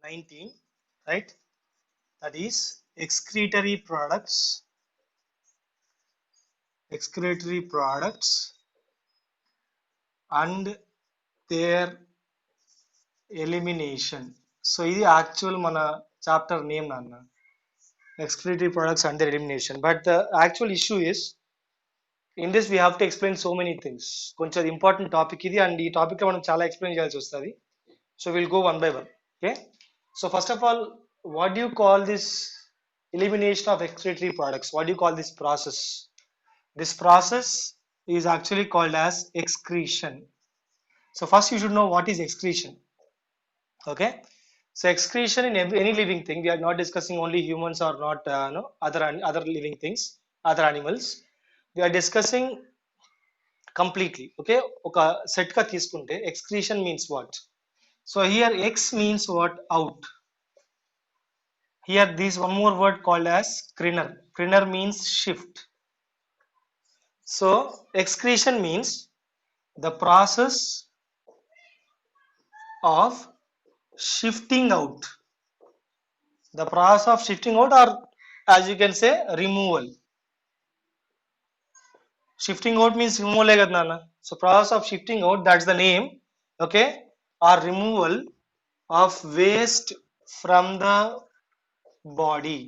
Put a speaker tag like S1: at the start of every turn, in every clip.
S1: 19, right? That is excretory products and their elimination. So ఇది actual మన chapter name నాన్న, excretory products and their elimination. But the actual issue is in this we have to explain so many things. కొంచెం important topic ఇది, and ఈ topic లో మనం చాలా explain చేయాల్సి వస్తుంది. So we'll go one by one. Okay. So first of all, what do you call this elimination of excretory products? What do you call this process? This process is actually called as excretion. So first you should know what is excretion. Okay. So excretion in any living thing, we are not discussing only humans or not no, other living things, other animals. We are discussing completely. Okay. ఒక set గా తీసుకుంటే excretion means what? So here X means what? Out. Here this one more word called as criner. Criner means shift. So excretion means the process of shifting out. The process of shifting out, or as you can say, removal. Shifting out means removal hai kada nana. So process of shifting out, that's the name. Okay. Or removal of waste from the body.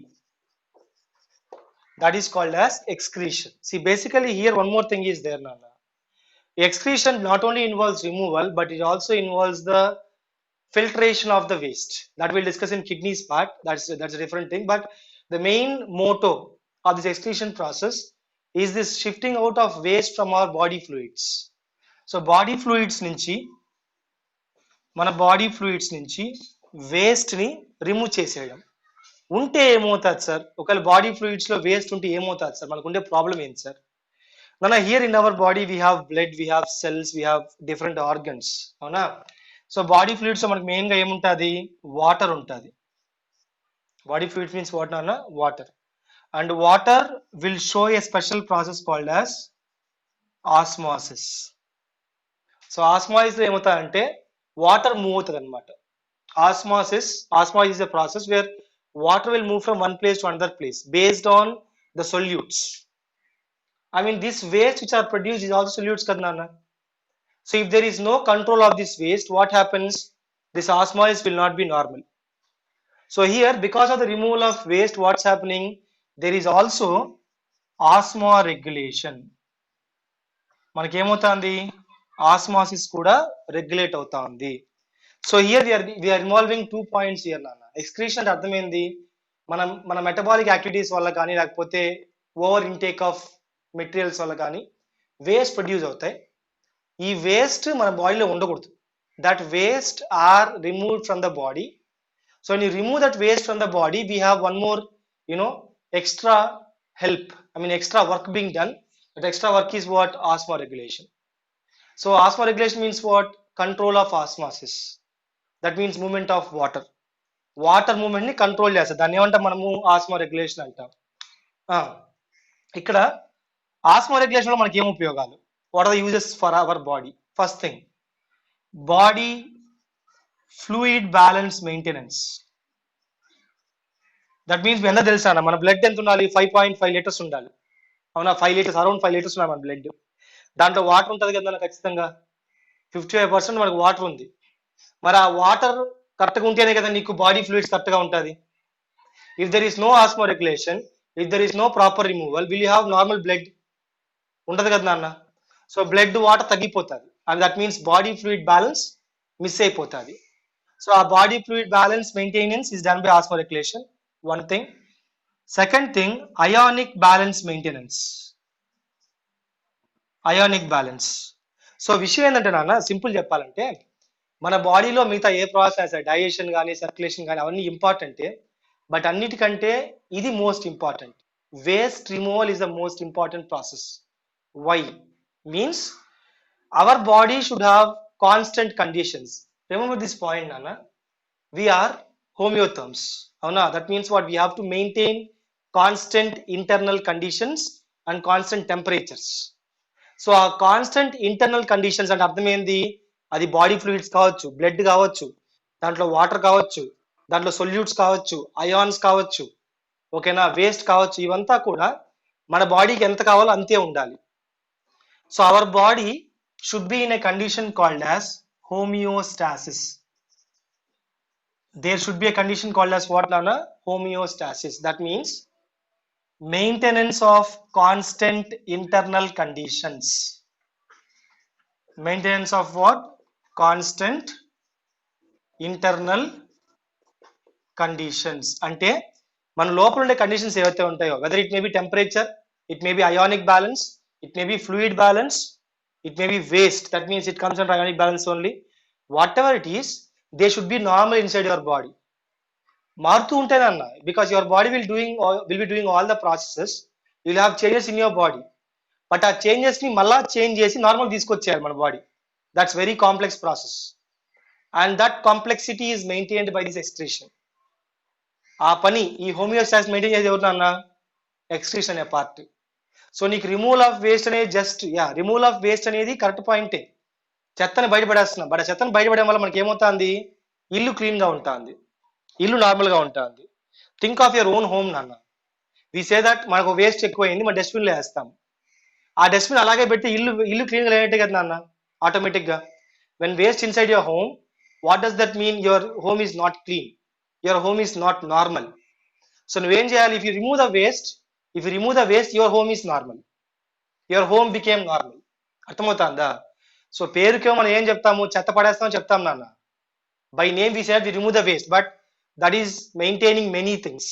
S1: That is called as excretion. See, basically here one more thing is there, Nana. Excretion not only involves removal, but it also involves the filtration of the waste. That we'll discuss in kidneys part. That's a different thing. But the main motto of this excretion process is this shifting out of waste from our body fluids. So body fluids నుంచి మన body fluids నుంచి waste ని remove చేసేయడం. ఉంటే ఏమవుతుంది sir? ఒకవేళ body fluids లో waste ఉంటే ఏమవుతుంది సార్? మనకు ఉండే ప్రాబ్లం ఏంటి sir? Nana, here in our body we have blood, we have cells, we have different organs. అవునా? సో బాడీ ఫ్లూయిడ్స్ మనకు మెయిన్ గా ఏముంటుంది? వాటర్ ఉంటుంది. బాడీ ఫ్లూయిడ్స్ మీన్స్ వాట్ నాన్న? Water. And water will show A special process called as osmosis. So osmosis ఏమవుతుందంటే water move అవుతుంది అనమాట. Osmosis is a process where water will move from one place to another place based on the solutes. I mean, this waste which are produced is also solutes kada nana. So if there is no control of this waste, what happens? This osmosis will not be normal. So here, because of the removal of waste, what's happening? There is also osmoregulation. మనకి ఏమవుతుంది? Osmosis కూడా regulate అవుతా ఉంది. So here we are involving 2 points here నాన్న. Excretion అంటే అర్థమైంది, మన metabolic activities వల్ల కానీ లేకపోతే ఓవర్ ఇంటేక్ ఆఫ్ మెటీరియల్స్ వల్ల కానీ వేస్ట్ ప్రొడ్యూస్ అవుతాయి. ఈ వేస్ట్ మన బాడీలో ఉండకూడదు. That waste are removed from the body. So when you remove that waste from the body, we have one more extra help, extra work being done. That extra work is what? Osmoregulation. So osmoregulation means what? Control of osmosis. That means movement of water. Water movement ని control చేస్తుంది. దాన్ని ఏమంటాం మనము? Osmo regulation అంటాం. ఇక్కడ Osmo regulation లో మనకి ఏం ఉపయోగాలు? What are the uses for our body? First thing, body fluid balance maintenance. That means ఎంత తెలుసా, మన బ్లడ్ ఎంత ఉండాలి? 5.5 లీటర్స్ ఉండాలి. అవునా? 5 లీటర్స్, అరౌండ్ 5 లీటర్స్ ఉన్నాయి మన బ్లడ్. దాంట్లో వాటర్ ఉంటుంది కదా ఖచ్చితంగా. 55% మనకు వాటర్ ఉంది. మరి ఆ వాటర్ కరెక్ట్గా ఉంటేనే కదా నీకు బాడీ ఫ్లూయిడ్స్ కరెక్ట్గా ఉంటుంది. If there is no osmo regulation, if there is no proper removal, will you have normal blood? ఉండదు కదా నాన్న. సో బ్లడ్ వాటర్ తగ్గిపోతుంది, and that means body fluid balance miss అయిపోతుంది. సో ఆ body fluid balance maintenance is done by osmo regulation. One thing. Second thing, ionic balance maintenance. Ionic balance. So విషయం ఏంటంటే నాన్న, simple చెప్పాలంటే మన బాడీలో మిగతా ఏ ప్రాసెస్, డైజెషన్ కానీ సర్క్యులేషన్ కానీ అవన్నీ ఇంపార్టెంటే, బట్ అన్నిటికంటే ఇది most important. Waste removal is the most important process. Why? Means our body should have constant conditions. Remember this point నాన్న. we are homeotherms. అవునా? That means what? We have to maintain constant internal conditions and constant temperatures. So ఆ constant internal conditions అంటే అర్థమైంది, అది body fluids కావచ్చు, blood కావచ్చు, దాంట్లో water కావచ్చు, దాంట్లో సొల్యూట్స్ కావచ్చు, అయాన్స్ కావచ్చు, ఓకేనా, వేస్ట్ కావచ్చు, ఇవంతా కూడా మన బాడీకి ఎంత కావాలో అంతే ఉండాలి. So our body should be in a condition called as homeostasis. There should be a condition called as what, Nana? Homeostasis. That means maintenance of constant internal conditions. Maintenance of what? Constant internal conditions. అంటే మన లోపల ఉండే conditions ఏవైతే ఉంటాయో, whether it may be temperature, it may be ionic balance, it may be fluid balance, it may be waste, that means it comes under ionic balance only. Whatever it is, they should be normal inside your body. మారుతూ ఉంటానన్న, because your body will be doing all the processes, will have changes in your body. But ఆ changes ని మళ్ళా change చేసి normal తీసుకొచ్చేయాలి మన body. That's very complex process, and that complexity is maintained by this excretion. ఆ పని ఈ homeostasis maintain చేసేది ఎవరు నాన్న? ఎక్స్క్రీషన్ అనే పార్ట్. సో నీకు రిమూవల్ ఆఫ్ వేస్ట్ అనేది జస్ట్ రిమూవల్ ఆఫ్ వేస్ట్ అనేది కరెక్ట్ పాయింటే, చెత్తని బయటపడేస్తున్నాం. బట్ ఆ చెత్తని బయటపడడం వల్ల మనకి ఏమవుతుంది? ఇల్లు క్లీన్ గా ఉంటుంది, ఇల్లు నార్మల్ గా ఉంటుంది. Think of your own home నాన్న. వి సే దట్ మనకు వేస్ట్ ఎక్కువైంది, మన డస్ట్బిన్ లో వేస్తాం. ఆ డస్ట్బిన్ అలాగే పెట్టి ఇల్లు క్లీన్ గా లేనట్టే కదా నాన్న, ఆటోమేటిక్ గా. When waste inside your home, what does that mean? Your home is not clean, your home is not normal. So నువ్వేం చేయాలి? If you remove the waste, your home is normal, your home became normal. అర్థమవుతుందా? So పేరుకేమో మనం ఏం చెప్తాము? చెత్త పడేస్తామని చెప్తాం నాన్న. By name we said we remove the waste, but that is maintaining many things.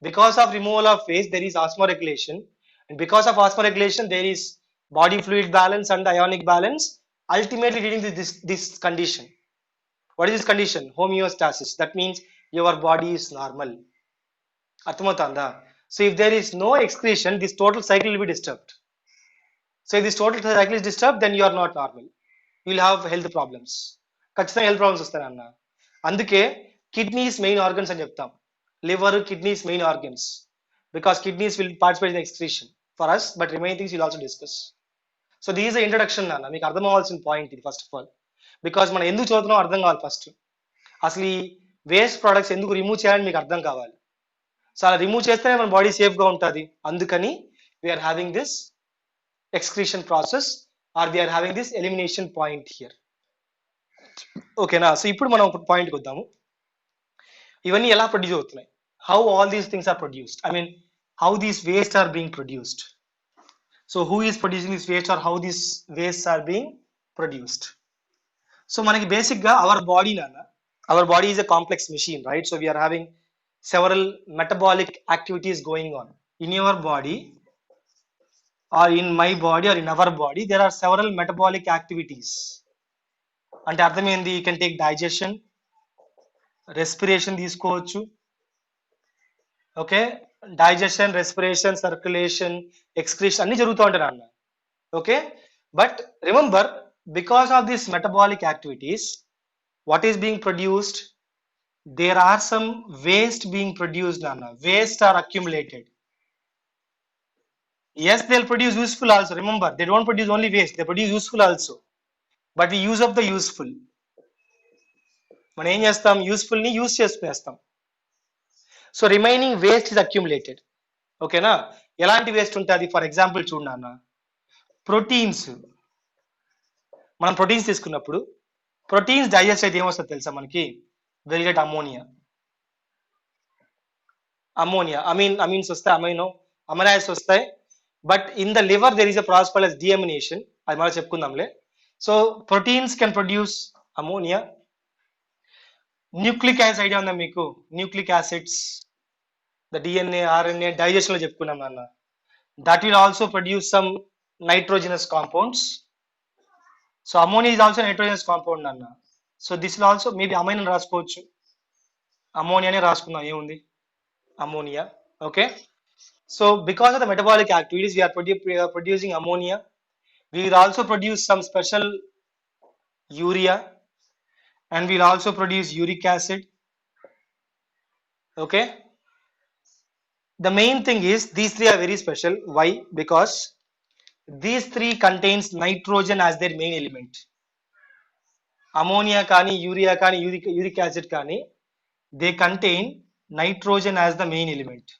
S1: Because of removal of waste, there is osmoregulation, and because of osmoregulation, there is body fluid balance and ionic balance, ultimately leading to this condition. What is this condition? Homeostasis. That means your body is normal. Arthamatanda. So if there is no excretion, this total cycle will be disturbed. So if this total cycle is disturbed, then you are not normal, you will have health problems. ఖచ్చితంగా health problems వస్తాయి అన్న. అందుకే kidneys main organs అని చెప్తాం. Liver, kidneys main organs, because kidneys will participate in excretion for us, but remaining things will also discuss. So this is the introduction అన్న. మీకు అర్థం అవ్వాల్సిన పాయింట్ ఇది ఫస్ట్ ఆఫ్ ఆల్, బికాస్ మనం ఎందుకు చదువుతున్నాం అర్థం కావాలి ఫస్ట్. అసలు ఈ వేస్ట్ ప్రోడక్ట్స్ ఎందుకు రిమూవ్ చేయాలని మీకు అర్థం కావాలి. సో అలా రిమూవ్ చేస్తేనే మన బాడీ సేఫ్ గా ఉంటుంది. అందుకని we are having this excretion process, or we are having this elimination point here. ఓకేనా? సో ఇప్పుడు మనం ఒక పాయింట్కి వద్దాము. ఇవన్నీ ఎలా ప్రొడ్యూస్ అవుతున్నాయి? How all these things are produced, I mean how these waste are being produced. So who is producing this waste, or how these waste are being produced. So మనకి బేసిక్ గా అవర్ బాడీ నాన్న, our body is a complex machine, right? So we are having several metabolic activities going on in your body, or in my body, or in our body, there are several metabolic activities. అంటే అర్థం ఏంది? You can take digestion, respiration తీసుకోవచ్చు. Okay, digestion, respiration, circulation, excretion అన్ని జరుగుతూ ఉంటాయి అన్న. Okay, but remember, because of this metabolic activities, what is being produced? There are some waste being produced అన్న. Waste are accumulated. Yes, they'll produce useful also. Remember, they don't produce only waste, they produce useful also. But we use up the useful. మనం ఏం చేస్తాం? Useful ని use చేసుకునేస్తాం. So remaining waste is accumulated. ఓకేనా? ఎలాంటి waste ఉంటుంది? For example చూడండి అన్న, ప్రోటీన్స్. మనం ప్రోటీన్స్ తీసుకున్నప్పుడు ప్రోటీన్స్ డైజెస్ట్ అయితే ఏమొస్తుంది తెలుసా మనకి? Will get ammonia. అమీన్స్ వస్తాయి, అమైనో యాసిడ్స్ వస్తాయి. But in the liver there is a process called as deamination. అది మనం చెప్పుకుందాంలే. So proteins can produce ammonia. Nucleic acid idea ఉందా మీకు? Nucleic acids, the DNA, RNA digestion లో చెప్పుకున్నాం అన్న. That will also produce some nitrogenous compounds. So ammonia is also nitrogenous compound అన్న. So this will also maybe amine రాసుకోవచ్చు, అమోనియానే రాసుకుందాం, ఏముంది, ammonia. Okay, so because of the metabolic activities, we are producing ammonia. We will also produce some special urea, and we will also produce uric acid. Okay, the main thing is these three are very special. Why? Because these three contains nitrogen as their main element. Ammonia kani, urea kani, uric acid kani, they contain nitrogen as the main element.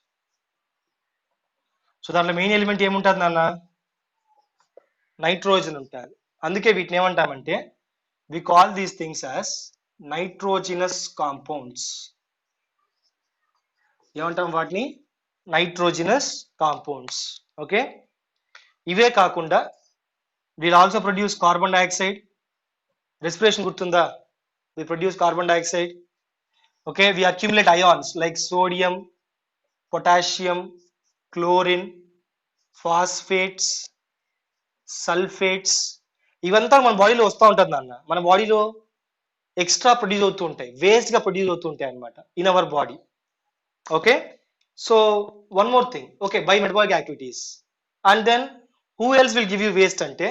S1: So దాంట్లో main element ఏముంటుంది నాన్న? Nitrogen ఉంటుంది. అందుకే వీటిని ఏమంటామంటే we call these things as nitrogenous compounds. ఏమంటాం వాటిని? Nitrogenous compounds. Okay, ఇవే కాకుండా we'll also produce carbon dioxide. Respiration గుర్తుందా? We produce carbon dioxide. Okay, we accumulate ions like sodium, potassium, chlorine, phosphates, sulphates. ఇవంతా మన బాడీలో వస్తూ ఉంటుంది నాన్న. మన బాడీలో ఎక్స్ట్రా ప్రొడ్యూస్ అవుతూ ఉంటాయి, వేస్ట్ గా ప్రొడ్యూస్ అవుతూ ఉంటాయి అనమాట in our body. Okay, so one more thing. Okay, by metabolic activities. And then who else will give you waste అంటే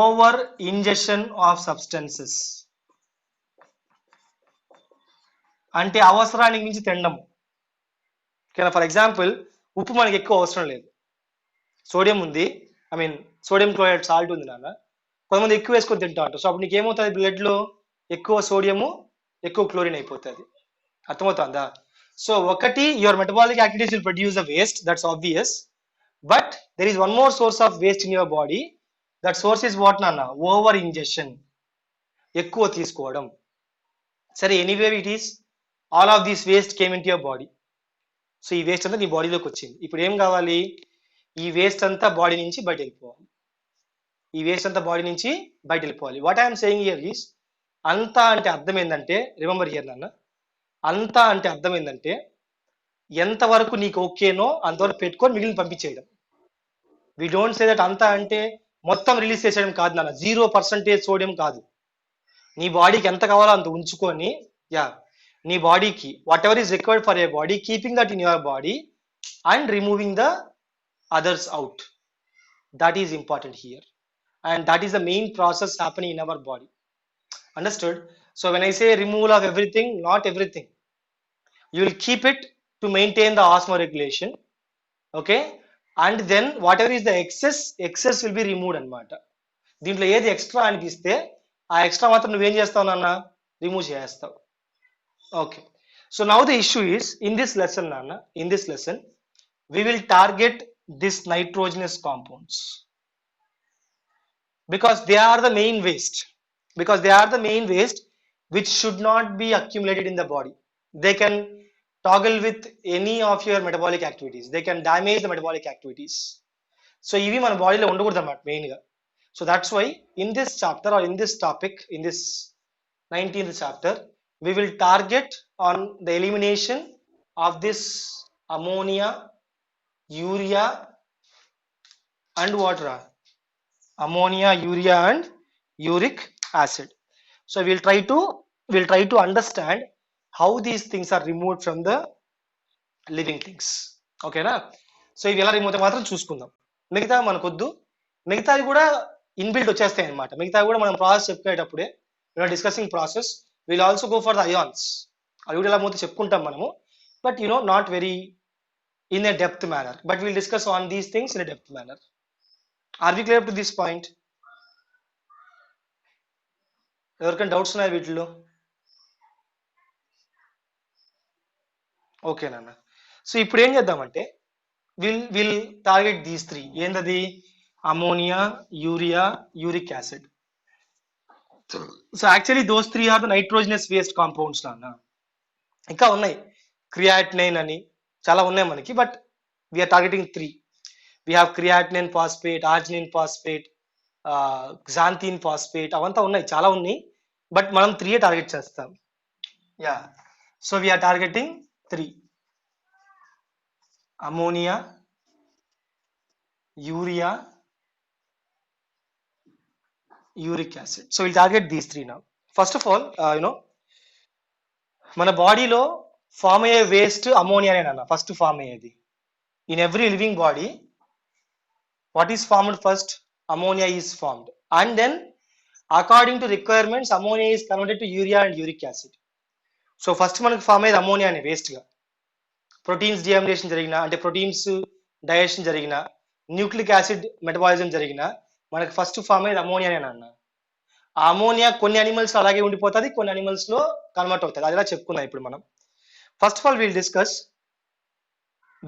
S1: ఓవర్ ఇంజెషన్ ఆఫ్ సబ్స్టెన్సెస్. అంటే అవసరానికి మించి తినడం. ఫర్ ఎగ్జాంపుల్, ఉప్పు మనకి ఎక్కువ అవసరం లేదు, సోడియం ఉంది, సోడియం క్లోరైడ్ సాల్ట్ ఉంది నాన్న. కొంతమంది ఎక్కువ వేసుకొని తింటా ఉంటారు. సో అప్పుడు నీకు ఏమవుతుంది? బ్లడ్లో ఎక్కువ సోడియము, ఎక్కువ క్లోరిన్ అయిపోతుంది. అర్థమవుతుందా? సో ఒకటి, your metabolic activities will produce the waste, that's obvious. But there is one more source of waste in your body. That source is what నాన్న? ఓవర్ ఇంజెషన్, ఎక్కువ తీసుకోవడం. సరే, anyway it is, all of this waste came in to your body. So ఈ waste అంతా నీ బాడీలోకి వచ్చింది. ఇప్పుడు ఏం కావాలి? ఈ వేస్ట్ అంతా బాడీ నుంచి బయట వెళ్ళిపోవాలి. What I'm saying here is, అంతా అంటే అర్థం ఏంటంటే, రిమెంబర్ హియర్ నాన్న, అంతా అంటే అర్థం ఏంటంటే ఎంతవరకు నీకు ఓకేనో అంతవరకు పెట్టుకొని మిగిలిన పంపించేయడం. వి డోంట్ సే దట్ అంతా అంటే మొత్తం రిలీజ్ చేసేయడం కాదు నాన్న. 0% సోడియం కాదు. నీ బాడీకి ఎంత కావాలో అంత ఉంచుకొని, నీ బాడీకి what ever is required for your body, keeping that in your body and removing the others out. That is important here, and that is the main process happening in our body. Understood? So when I say removal of everything, not everything, you will keep it to maintain the osmoregulation. Okay, and then whatever is the excess will be removed anamata. దీంట్లో ఏది extra అనిపిస్తే ఆ extra మాత్రం నువ్వేం చేస్తావు నాన్న? Remove చేస్తావు. Okay, so now the issue is in this lesson నాన్న, in this lesson we will target this nitrogenous compounds because they are the main waste, which should not be accumulated in the body. They can toggle with any of your metabolic activities, they can damage the metabolic activities. So ఇవి మన బాడీలో ఉండకూడదు అన్నమాట main గా. So that's why in this chapter or in this topic, in this 19th chapter, we will target on the elimination of this ammonia, urea and water, ammonia, urea and uric acid. So we'll try to understand how these things are removed from the living things. Okay na? So ఇవి ఎలా remove మాత్రం చూసుకుందాం. మిగతా మనకొద్దు, మిగతావి కూడా inbuilt వచ్చేస్తాయి అనమాట. మిగతావి కూడా మనం ప్రాసెస్ చెప్పుకునేటప్పుడే, discussing process, will also go for the ions. అవి కూడా ఎలా మూత చెప్పుకుంటాం మనము, but not very in a depth manner, but we'll discuss on these things in a depth manner. Are we clear up to this point? ఎవరికైనా doubts ఉన్నాయా వీటిలో? Okay నాన్న. సో ఇప్పుడు ఏం చేద్దామంటే విల్ టార్గెట్ దీస్ 3. ఏంటది? Ammonia, urea, uric acid. So actually those 3 are the nitrogenous waste compounds నాన్న. ఇంకా ఉన్నాయి, క్రియాటినైన్ అని చాలా ఉన్నాయి మనకి, but we are targeting 3. We have creatinine phosphate, arginine phosphate, xanthine phosphate, అవంతా ఉన్నాయి, చాలా ఉన్నాయి, బట్ మనం 3 టార్గెట్ చేస్తాం. So we are targeting 3: ammonia, urea, uric acid. So will target these 3 now. First of all మన బాడీలో ఫామ్ అయ్యే వేస్ట్ అమోనియానే నాన్న, ఫస్ట్ ఫామ్ అయ్యేది. In every living body what is formed first? Ammonia is formed, and then according to requirements ammonia is converted to urea and uric acid. So first మనకు form అయ్యేది ammonia అనే waste గా. Proteins deamination జరిగిన, అంటే proteins digestion జరిగిన, nucleic acid metabolism జరిగిన, మనకు first form అయ్యేది అమోనియానే నాన్న. ఆ అమోనియా కొన్ని అనిమల్స్ అలాగే ఉండిపోతుంది, కొన్ని అనిమల్స్ లో కన్వర్ట్ అవుతుంది. అదిలా చెప్పుకుందాం ఇప్పుడు మనం. First of all will discuss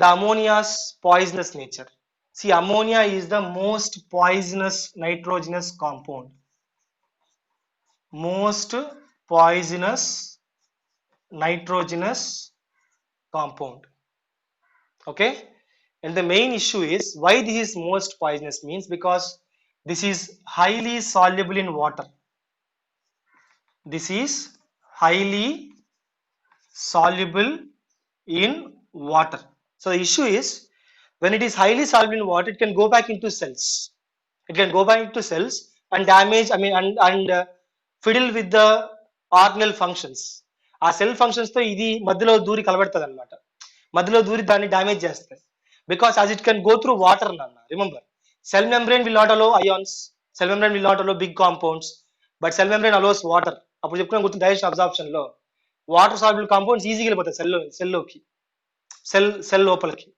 S1: the ammonia's poisonous nature. See, ammonia is the most poisonous nitrogenous compound. Most poisonous nitrogenous compound. Okay, and the main issue is why this is most poisonous means because this is highly soluble in water. This is highly soluble in water. So the issue is when it is highly soluble in water, it can go back into cells. It can go back into cells and damage, fiddle with the organelle functions. ఆ cell functions తో ఇది మధ్యలో దూరి కలబెడుతుంది అనమాట, మధ్యలో దూరి దాన్ని damage చేస్తాయి. Because as it can go through water నాన్న. Remember, cell membrane will not allow ions, cell membrane will not allow big compounds, but cell membrane allows water. అప్పుడు చెప్పుకున్నాం గుర్తు, డైజెషన్ అబ్జార్ప్షన్ లో వాటర్ సాల్యుబుల్ కాంపౌండ్స్ ఈజీగా వెళ్ళిపోతాయి సెల్లోకి, cell లోపలికి.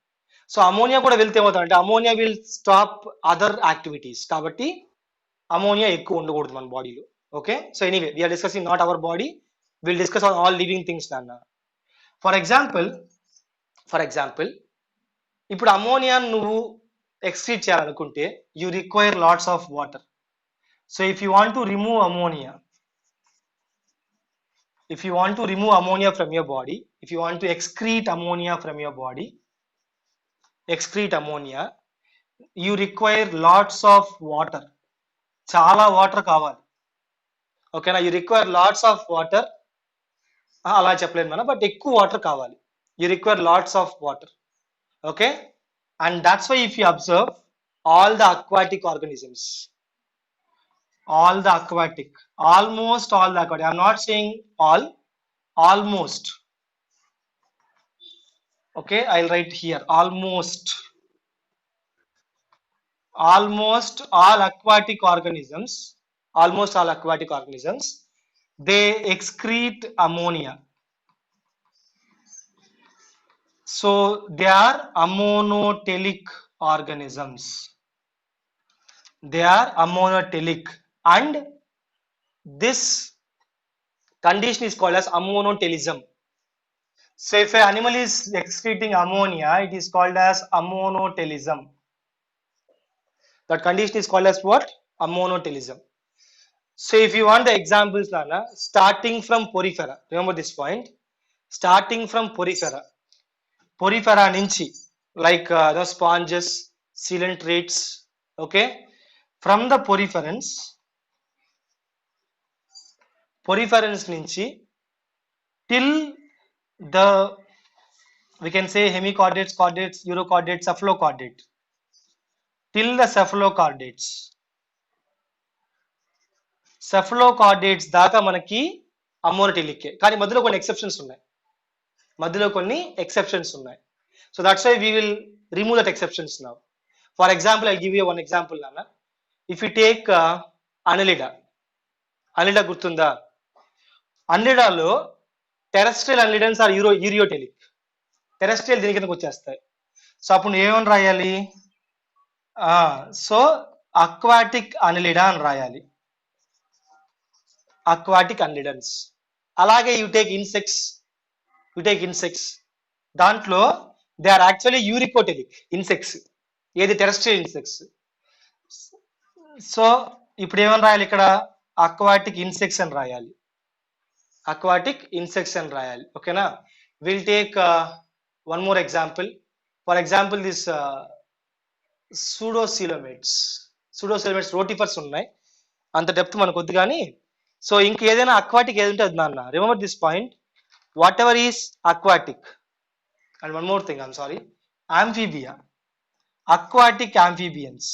S1: So ammonia కూడా వెళ్తే ఏమవుతుందంటే ammonia will stop other activities. కాబట్టి అమోనియా ఎక్కువ ఉండకూడదు మన బాడీలో. Okay, so anyway we're discussing not our body, will discuss on all living things నాన్న. ఫర్ ఎగ్జాంపుల్ ఇప్పుడు అమోనియా నువ్వు ఎక్స్క్రీట్ చేయాలనుకుంటే you require lots of water. So if you want to remove ammonia, if you want to remove ammonia from your body, if you want to excrete ammonia from your body, excrete ammonia, you require lots of water. చాలా water కావాలి. ఓకేనా, you require lots of water. అలా చెప్పలేదు మన, but ఎక్కువ water కావాలి. You require lots of water. Okay, and that's why if you observe all the aquatic organisms, all the aquatic, almost all the aquatic, I'm not saying all, almost. Okay, I'll write here almost all aquatic organisms, almost all aquatic organisms, they excrete ammonia. So they are ammonotelic organisms, they are ammonotelic, and this condition is called as ammonotelism. So if an animal is excreting ammonia, it is called as ammonotelism. That condition is called as what? Ammonotelism. So if you want the examples, Nana, starting from porifera, remember this point, starting from porifera nunchi, like the sponges, coelentrates, okay, from the poriferans nunchi till the, we can say hemichordates, chordates, urochordates, cephalochordate, till the cephalochordates దాకా మనకి అమ్మోనోటెలిక్. కానీ మధ్యలో కొన్ని exceptions ఉన్నాయి, so that's why we will remove that exceptions now. For example I give you one example నాన్న. If you take Annelida గుర్తుందా? అనిలిడాలో terrestrial annelidans are ureotelic. Terrestrial దీని కిందకి వచ్చేస్తాయి. సో అప్పుడు ఏమని రాయాలి? సో అక్వాటిక్ అనిలిడా అని రాయాలి, అక్వాటిక్ అనిలిడన్స్. అలాగే యూ టేక్ ఇన్సెక్ట్స్, దాంట్లో they are actually uricotelic insects, ఏది టెరెస్ట్రియల్ ఇన్సెక్ట్స్. సో ఇప్పుడు ఏమని రాయాలి ఇక్కడ? అక్వాటిక్ ఇన్సెక్ట్స్ అని రాయాలి, aquatic insects and రాయాలి. ఓకేనా, will take one more example. For example this pseudocoelomates rotifers ఉన్నాయి, అంత డెప్త్ మనకు వద్దు కానీ. సో ఇంకేదైనా అక్వాటిక్ ఏది ఉంటే అది నాన్న. Remember this point, whatever is aquatic. And one more thing, I'm sorry, amphibia, aquatic amphibians,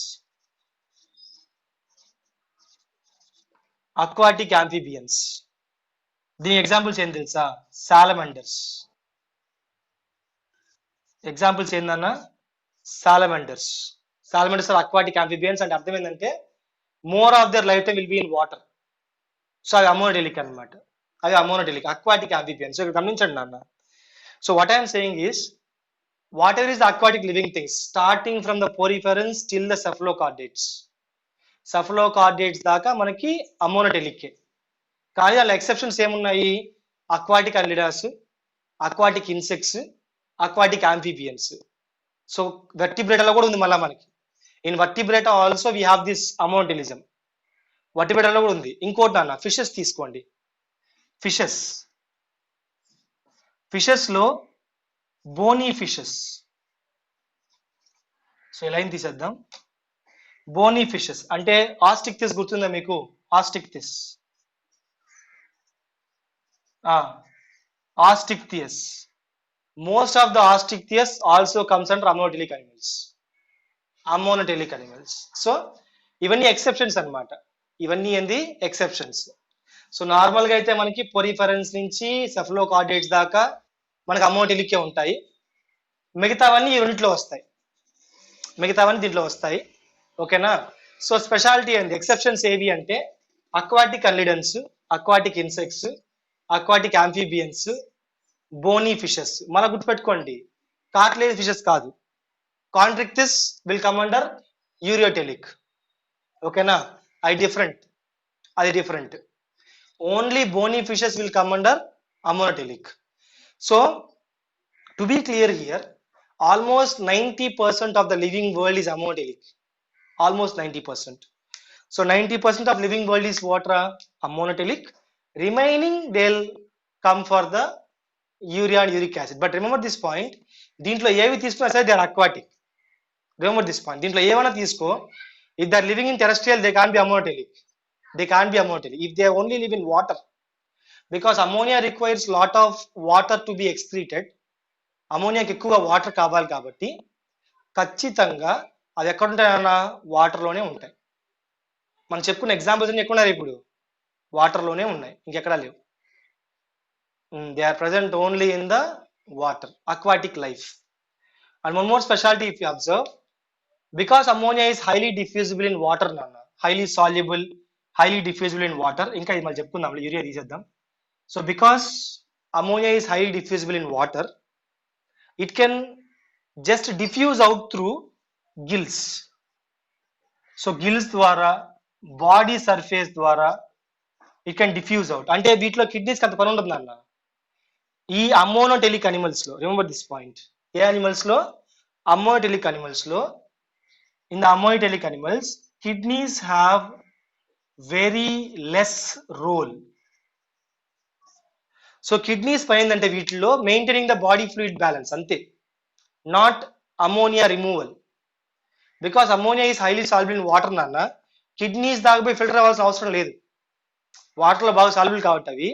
S1: దీని ఎగ్జాంపుల్స్ ఏం తెలుసా? సాలమండర్స్. ఎగ్జాంపుల్స్ ఏందన్నా? Salamanders are aquatic amphibians. అంటే అర్థం ఏంటంటే more of their life time will be in water. So అవి ammonotelic అనమాట, aquatic amphibians. ఇక్కడ గమనించండి నాన్న. So what I'm saying is, whatever is the aquatic living things starting from the poriferans till the cephalochordates, సఫలోకార్డియేట్స్ దాకా మనకి ammonotelic. కానీ దాని exceptions ఏమున్నాయి? Aquatic అన్లిడాస్, aquatic insects, aquatic amphibians. So వర్టిబ్రేటాలో కూడా ఉంది మళ్ళీ మనకి. In Vertebrata also we have this అమోనోటెలిజం. వర్టిబ్రేటాలో కూడా ఉంది. ఇంకోటి అన్న ఫిషెస్ తీసుకోండి. ఫిషెస్ లో బోనీ ఫిషెస్. సో లైన్ తీసేద్దాం. బోనీ ఫిషెస్ అంటే ఆస్టిక్తిస్ గుర్తుందా మీకు? Osteichthyes, Osteichthyes. Most of the Osteichthyes also comes under ammonotelic animals. So ఇవన్నీ ఎక్సెప్షన్స్ అన్నమాట. ఇవన్నీ ఏంది? ఎక్సెప్షన్స్. సో నార్మల్ గా అయితే మనకి పొరిఫెరెన్స్ నుంచి సెఫలోకార్డియేట్స్ దాకా మనకి అమోనోటెలిక్ ఉంటాయి. మిగతావన్నీ ఈ రెండిట్లో వస్తాయి. దీంట్లో వస్తాయి. ఓకేనా? సో స్పెషాలిటీ ఏంది? ఎక్సెప్షన్స్ ఏవి అంటే aquatic annelids, aquatic insects, aquatic amphibians, bony fishes. మళ్ళీ గుర్తుపెట్టుకోండి, కార్టిలేజ్ ఫిషెస్ కాదు. Chondrichthyes will come under ureotelic. ఓకేనా? అది different. Only bony fishes will come under ammonotelic. So to be clear here, almost 90% of the living world is ammotelic. Almost 90%. So 90% of living world is what? Ammotelic. Remaining they'll come for the urea and uric acid. But remember this point, దీంట్లో ఏవి తీసుకున్నా సరే they are aquatic. Remember this point. దీంట్లో ఏమైనా తీసుకో, if they are living in terrestrial they can't be ammotelic. If they only live in water, because ammonia requires lot of water to be excreted. అమోనియాకి ఎక్కువ water కావాలి కాబట్టి ఖచ్చితంగా అది ఎక్కడ ఉంటాయన్నా? వాటర్లోనే ఉంటాయి. మనం చెప్పుకున్న ఎగ్జాంపుల్స్ అన్ని ఎక్కడ ఉన్నాయి? ఇప్పుడు వాటర్లోనే ఉన్నాయి, ఇంకెక్కడా లేవు. They are present only in the water, aquatic life. And one more speciality if you observe, because ammonia is highly diffusible in water నాన్న, highly soluble, highly diffusible in water. ఇంకా ఇది మళ్ళీ చెప్పుకుందాం, యూరియా తీసేద్దాం. So because ammonia is highly diffusible in water, it can just diffuse out through gills. So gills ద్వారా, body surface ద్వారా it can diffuse out. అంటే వీటిలో కిడ్నీస్ అంత పని ఉండదు నాన్న. ఈ అమోనోటెలిక్ అనిమల్స్ లో, రిమెంబర్ దిస్ పాయింట్, ఏ అనిమల్స్ లో? అమోనోటెలిక్ అనిమల్స్ లో. In the ammonotelic animals kidneys have very less role. So kidneys పైన అంటే వీటిలో maintaining the body fluid balance అంతే, not ammonia removal. Because ammonia is highly soluble in water నాన్న. Kidneys దాకా పోయి ఫిల్టర్ అవ్వాల్సిన అవసరం లేదు. వాటర్లో బాగా సాల్యుబుల్ కాబట్టి అవి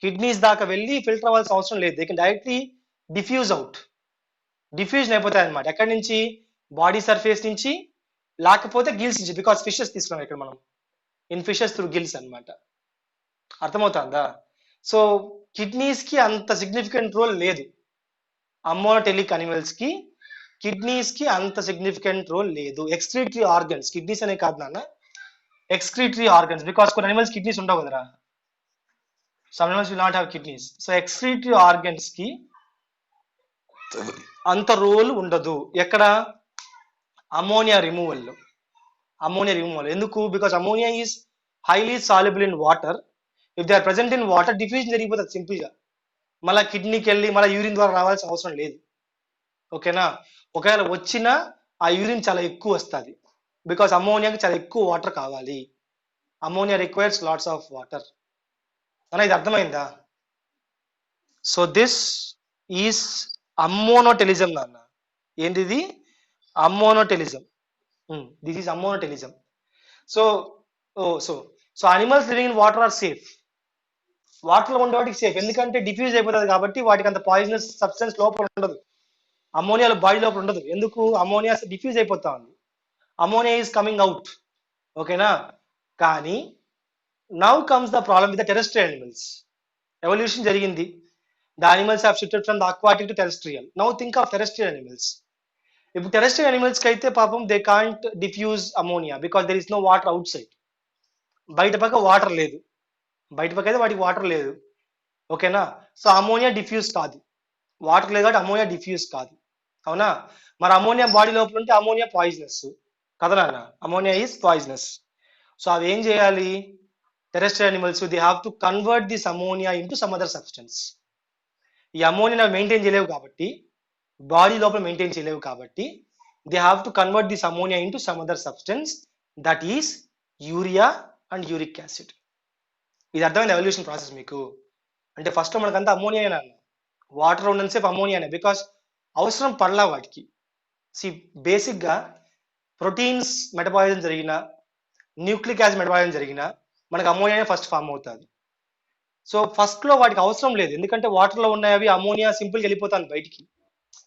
S1: కిడ్నీస్ దాకా వెళ్ళి ఫిల్టర్ అవ్వాల్సిన అవసరం లేదు. దే కెన్ డైరెక్ట్లీ డిఫ్యూజన్ అయిపోతాయి అనమాట. ఎక్కడి నుంచి? బాడీ సర్ఫేస్ నుంచి, లేకపోతే గిల్స్ నుంచి. బికాస్ ఫిషెస్ తీసుకున్నాం ఇక్కడ మనం, ఇన్ ఫిషెస్ త్రూ గిల్స్ అనమాట. అర్థమవుతుందా? సో కిడ్నీస్ కి అంత సిగ్నిఫికెంట్ రోల్ లేదు. అమోనోటెలిక్ అనిమల్స్ కి కిడ్నీస్ కి అంత సిగ్నిఫికెంట్ రోల్ లేదు. ఎక్స్క్రీటరీ ఆర్గన్స్, కిడ్నీస్ అనే కాదు నాన్న, ఎక్స్క్రీటరీ ఆర్గన్స్. బికాస్ కొన్ని అనిమల్స్ కిడ్నీస్ ఉండవు కదరా, some animals will not have kidneys. So excretory organs కి అంత రోల్ ఉండదు. ఎక్కడ? Ammonia removal. ఎందుకు? Because ammonia is highly soluble in water. If they are present in water, diffusion జరిగిపోతుంది simple గా. మళ్ళీ కిడ్నీకి వెళ్ళి మళ్ళీ యూరిన్ ద్వారా రావాల్సిన అవసరం లేదు. ఓకేనా? ఒకవేళ వచ్చినా ఆ యూరిన్ చాలా ఎక్కువ వస్తుంది, బికాస్ అమోనియాకి చాలా ఎక్కువ వాటర్ కావాలి. Ammonia requires lots of water. అన్న ఇది అర్థమైందా? సో దిస్ ఈస్ అమ్మోనోటెలిజం నాన్న. ఏంటిది? Ammonotelism. This is ammonotelism. So animals living in water are safe. వాటర్లో ఉండే వాటికి సేఫ్, ఎందుకంటే డిఫ్యూజ్ అయిపోతుంది కాబట్టి వాటికి అంత పాయిజనస్ సబ్స్టెన్స్ లోపల ఉండదు. అమోనియాలో బాడీ లోపల ఉండదు. ఎందుకు? అమోనియా డిఫ్యూజ్ అయిపోతా ఉంది, అమోనియా ఈస్ కమింగ్ అవుట్. ఓకేనా? కానీ now comes the problem with the terrestrial animals. Evolution జరిగింది, the animals have shifted from the aquatic to terrestrial. Now think of terrestrial animals. ఇప్పుడు టెరెస్ట్రియల్ అనిమల్స్ కి అయితే పాపం they can't diffuse ammonia because there is no water outside. బయట పక్క water లేదు, అయితే వాటికి వాటర్ లేదు. ఓకేనా? సో అమోనియా డిఫ్యూజ్ కాదు, వాటర్ లేదు కాబట్టి అమోనియా డిఫ్యూజ్ కాదు. అవునా? మరి అమోనియా బాడీ లోపల ఉంటే అమోనియా పాయిజనస్ కదా నాన్న, అమోనియా ఈజ్ పాయిజనస్. సో అవి ఏం చేయాలి, terrestrial animals they have to convert this ammonia into some other substance. ఈ అమోనియా మెయింటైన్ చేయలేవు కాబట్టి, బాడీ లోపల మెయింటైన్ చేయలేవు కాబట్టి, they have to convert this ammonia into some other substance, that is urea and uric acid. ఇది అర్థమైంది evolution process మీకు? అంటే ఫస్ట్ మనకంతా అమోనియా, వాటర్ ఉన్నంతసేపు అమోనియానే, బికాస్ అవసరం పడలా వాటికి. సి బేసిక్గా ప్రోటీన్స్ మెటబాలిజం జరిగిన, న్యూక్లిక్ యాసిడ్ మెటబాలిజం జరిగిన మనకు అమోనియానే ఫస్ట్ ఫామ్ అవుతుంది. సో ఫస్ట్లో వాటికి అవసరం లేదు, ఎందుకంటే వాటర్లో ఉన్నాయి అవి, అమోనియా సింపుల్గా వెళ్ళిపోతాను బయటికి.